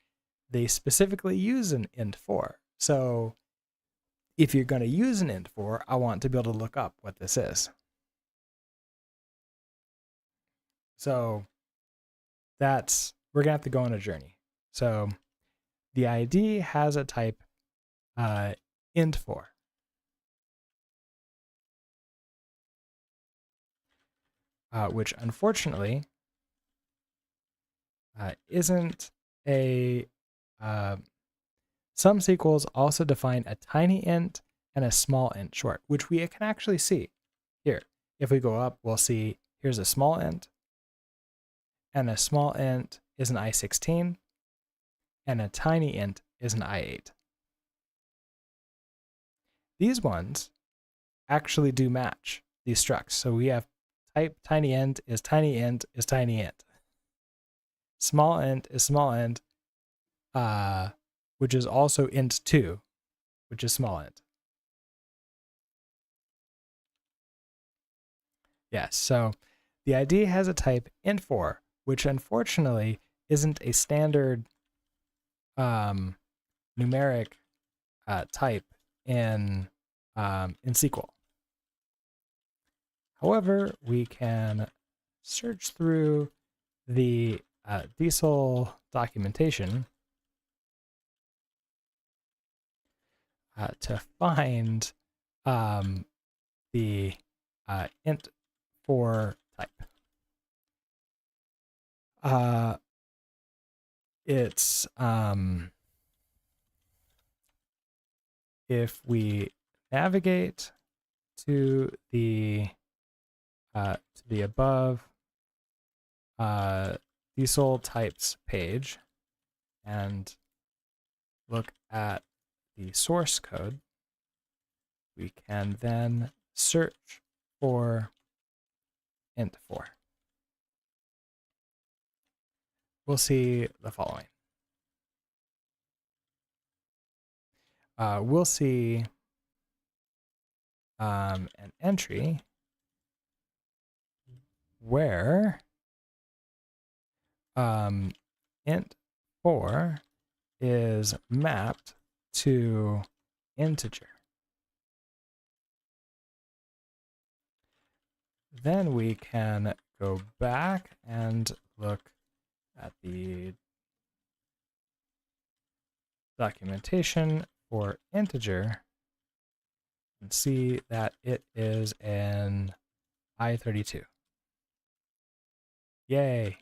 they specifically use an int4. So if you're going to use an int4, I want to be able to look up what this is. So we're going to have to go on a journey. So the ID has a type int4. Which unfortunately isn't a some SQLs also define a tiny int and a small int short, which we can actually see here. If we go up, we'll see here's a small int, and a small int is an I16, and a tiny int is an I8. These ones actually do match these structs. So we have type tiny int is tiny int is tiny int. Small int is small int, which is also int2, which is small int. Yes, so the ID has a type int4, which unfortunately isn't a standard numeric type in SQL. However, we can search through the diesel documentation to find the int4 type. It's if we navigate to the above diesel types page and look at the source code, we can then search for int4. We'll see the following. We'll see an entry where int4 is mapped to integer. Then we can go back and look at the documentation for integer and see that it is an I32. Yay.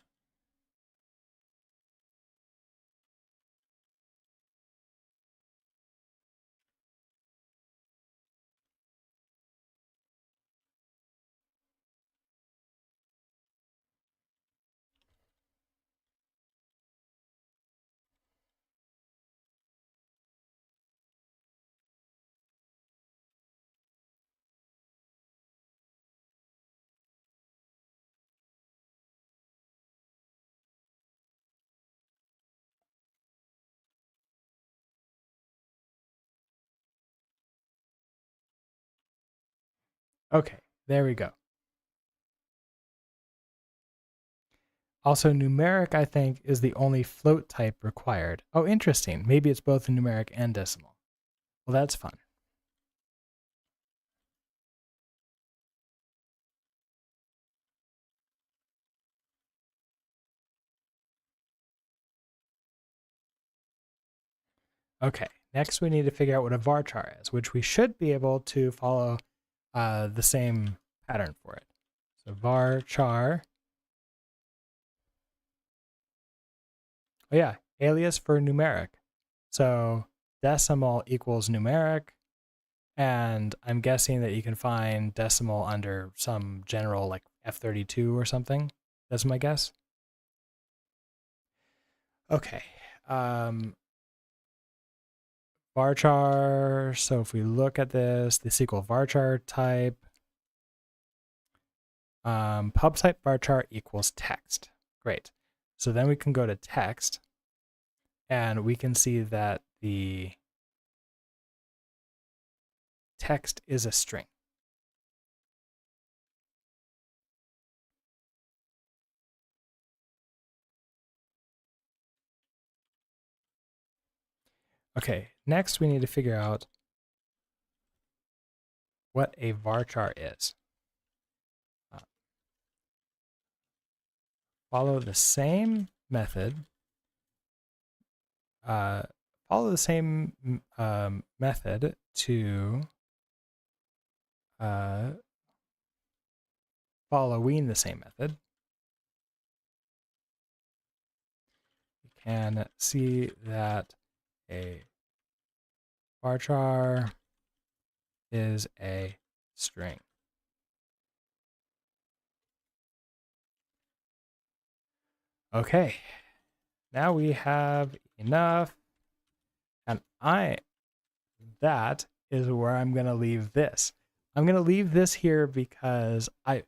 Okay, there we go. Also, numeric, I think, is the only float type required. Oh, interesting. Maybe it's both numeric and decimal. Well, that's fun. Okay, next we need to figure out what a varchar is, which we should be able to follow the same pattern for it. So varchar. Oh yeah, alias for numeric. So decimal equals numeric, and I'm guessing that you can find decimal under some general like F32 or something. That's my guess. Okay. Varchar. So if we look at this equal varchar type. Pub type varchar equals text. Great. So then we can go to text, and we can see that the text is a string. Okay, next we need to figure out what a varchar is. Follow the same method. Follow the same method to following the same method. You can see that a varchar is a string. Okay, now we have enough, and that is where I'm going to leave this. I'm going to leave this here because I've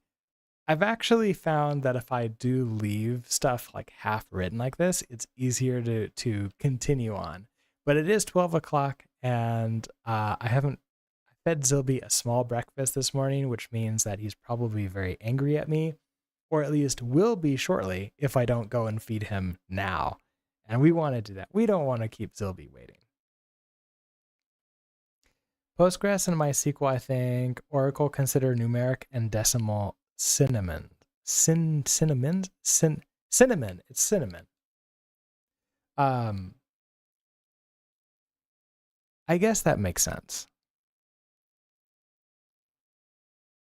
actually found that if I do leave stuff like half written like this, it's easier to continue on. But it is 12 o'clock, and I haven't fed Zilby a small breakfast this morning, which means that he's probably very angry at me, or at least will be shortly if I don't go and feed him now. And we want to do that. We don't want to keep Zilby waiting. Postgres and MySQL, I think. Oracle consider numeric and decimal cinnamon. Cinnamon? Cinnamon. It's cinnamon. I guess that makes sense.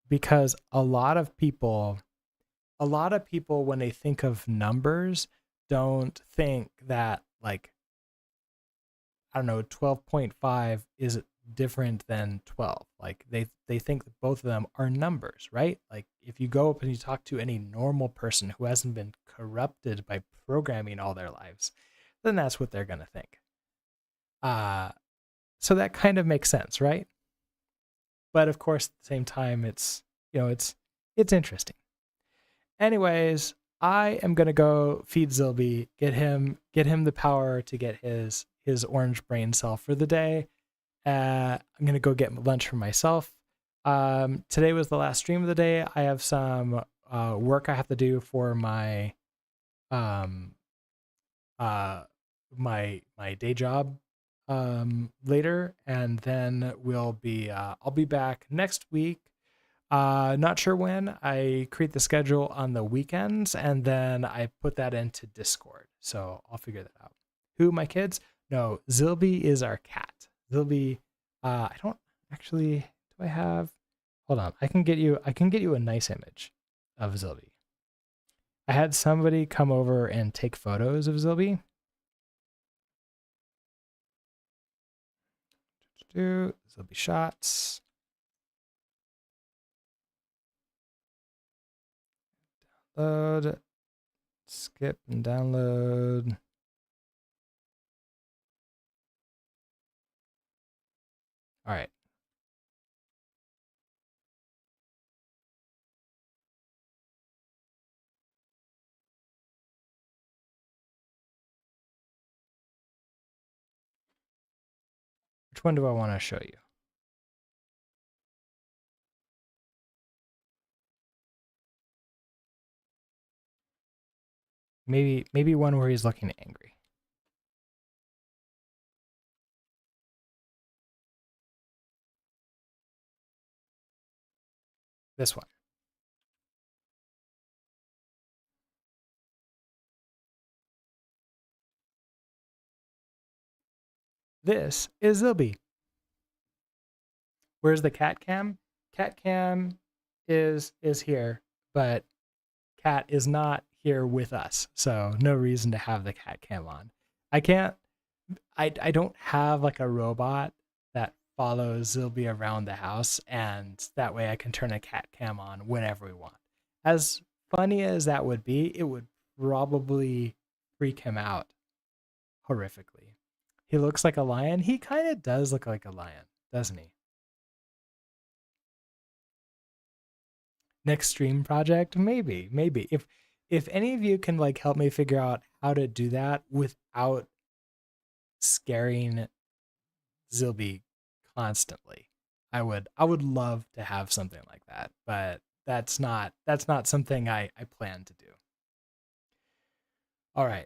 Because a lot of people when they think of numbers don't think that, like, I don't know, 12.5 is different than 12. Like they think that both of them are numbers, right? Like if you go up and you talk to any normal person who hasn't been corrupted by programming all their lives, then that's what they're going to think. So that kind of makes sense, right? But of course, at the same time, it's interesting. Anyways, I am gonna go feed Zilby, get him the power to get his orange brain cell for the day. I'm gonna go get lunch for myself. Today was the last stream of the day. I have some work I have to do for my my day job later, and then I'll be back next week. Not sure when. I create the schedule on the weekends, and then I put that into Discord. So I'll figure that out. Who, my kids? No, Zilby is our cat. Zilby, I don't actually, do I have, hold on. I can get you a nice image of Zilby. I had somebody come over and take photos of Zilby. Zilby shots. Load, skip and download. All right. Which one do I want to show you? Maybe one where he's looking angry. This one. This is Zilby. Where's the cat cam? Cat cam is here, but cat is not here with us, so no reason to have the cat cam on. I don't have like a robot that follows Zilby around the house, and that way I can turn a cat cam on whenever we want. As funny as that would be, it would probably freak him out horrifically. He looks like a lion. He kind of does look like a lion, doesn't he? Next stream project, maybe. If any of you can like help me figure out how to do that without scaring Zilby constantly, I would love to have something like that, but that's not something I plan to do. All right.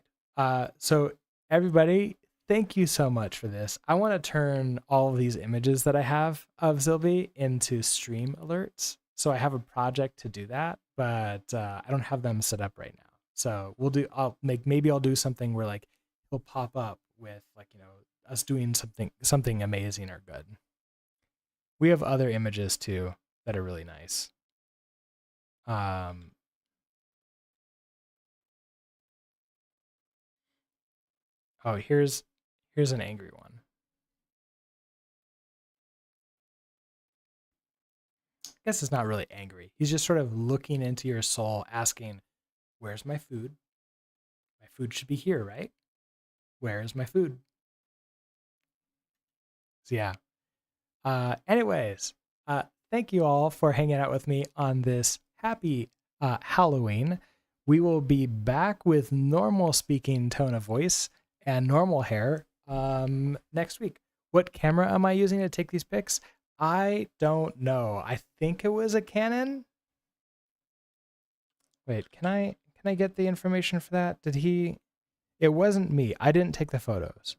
So everybody, thank you so much for this. I want to turn all of these images that I have of Zilby into stream alerts. So I have a project to do that, but I don't have them set up right now. So maybe I'll do something where like it'll pop up with like, us doing something amazing or good. We have other images too that are really nice. Oh, here's an angry one. I guess it's not really angry. He's just sort of looking into your soul, asking, "Where's my food? My food should be here, right? Where is my food?" So yeah. Anyways, thank you all for hanging out with me on this happy Halloween. We will be back with normal speaking tone of voice and normal hair next week. What camera am I using to take these pics? I don't know. I think it was a Canon. Wait, can I get the information for that? It wasn't me. I didn't take the photos.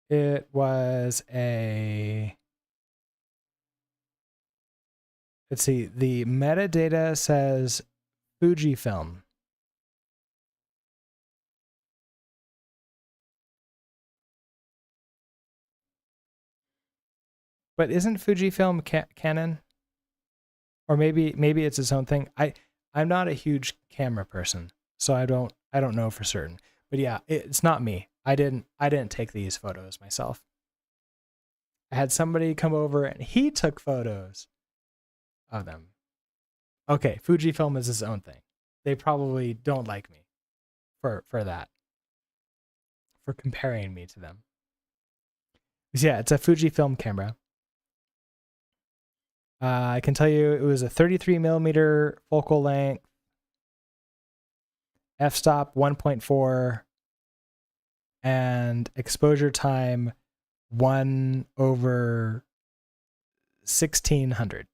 It was let's see, the metadata says Fujifilm. But isn't Fujifilm Canon? Or maybe it's its own thing. I'm not a huge camera person, so I don't know for certain. But yeah, it's not me. I didn't take these photos myself. I had somebody come over and he took photos of them. Okay, Fujifilm is its own thing. They probably don't like me for that, for comparing me to them. So yeah, it's a Fujifilm camera. I can tell you it was a 33 millimeter focal length, f-stop 1.4, and exposure time 1/1600.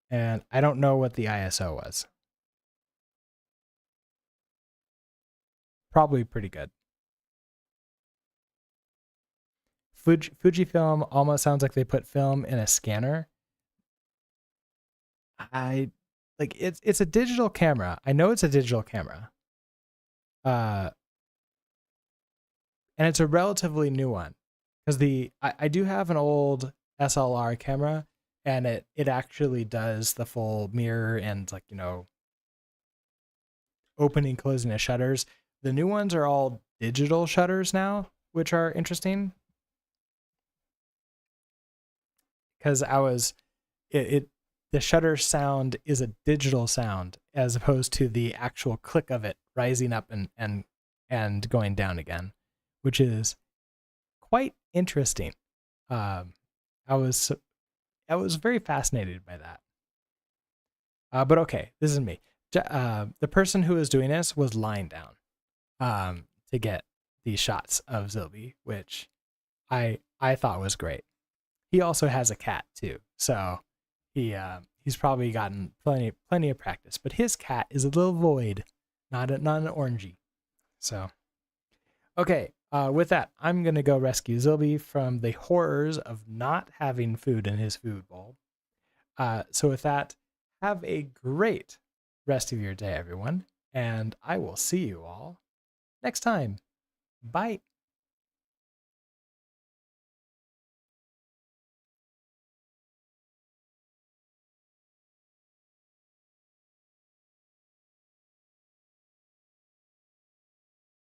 And I don't know what the ISO was. Probably pretty good. Fujifilm almost sounds like they put film in a scanner. It's a digital camera. I know it's a digital camera. And it's a relatively new one. Because I do have an old SLR camera, and it actually does the full mirror and like, opening, closing the shutters. The new ones are all digital shutters now, which are interesting. Because the shutter sound is a digital sound as opposed to the actual click of it rising up and going down again, which is quite interesting. I was very fascinated by that. But okay, this is me. The person who was doing this was lying down to get these shots of Zilby, which I thought was great. he also has a cat too, so he's probably gotten plenty of practice. But his cat is a little void, not an orangey. So okay, with that, I'm gonna go rescue Zilby from the horrors of not having food in his food bowl. So with that, have a great rest of your day, everyone, and I will see you all next time. Bye.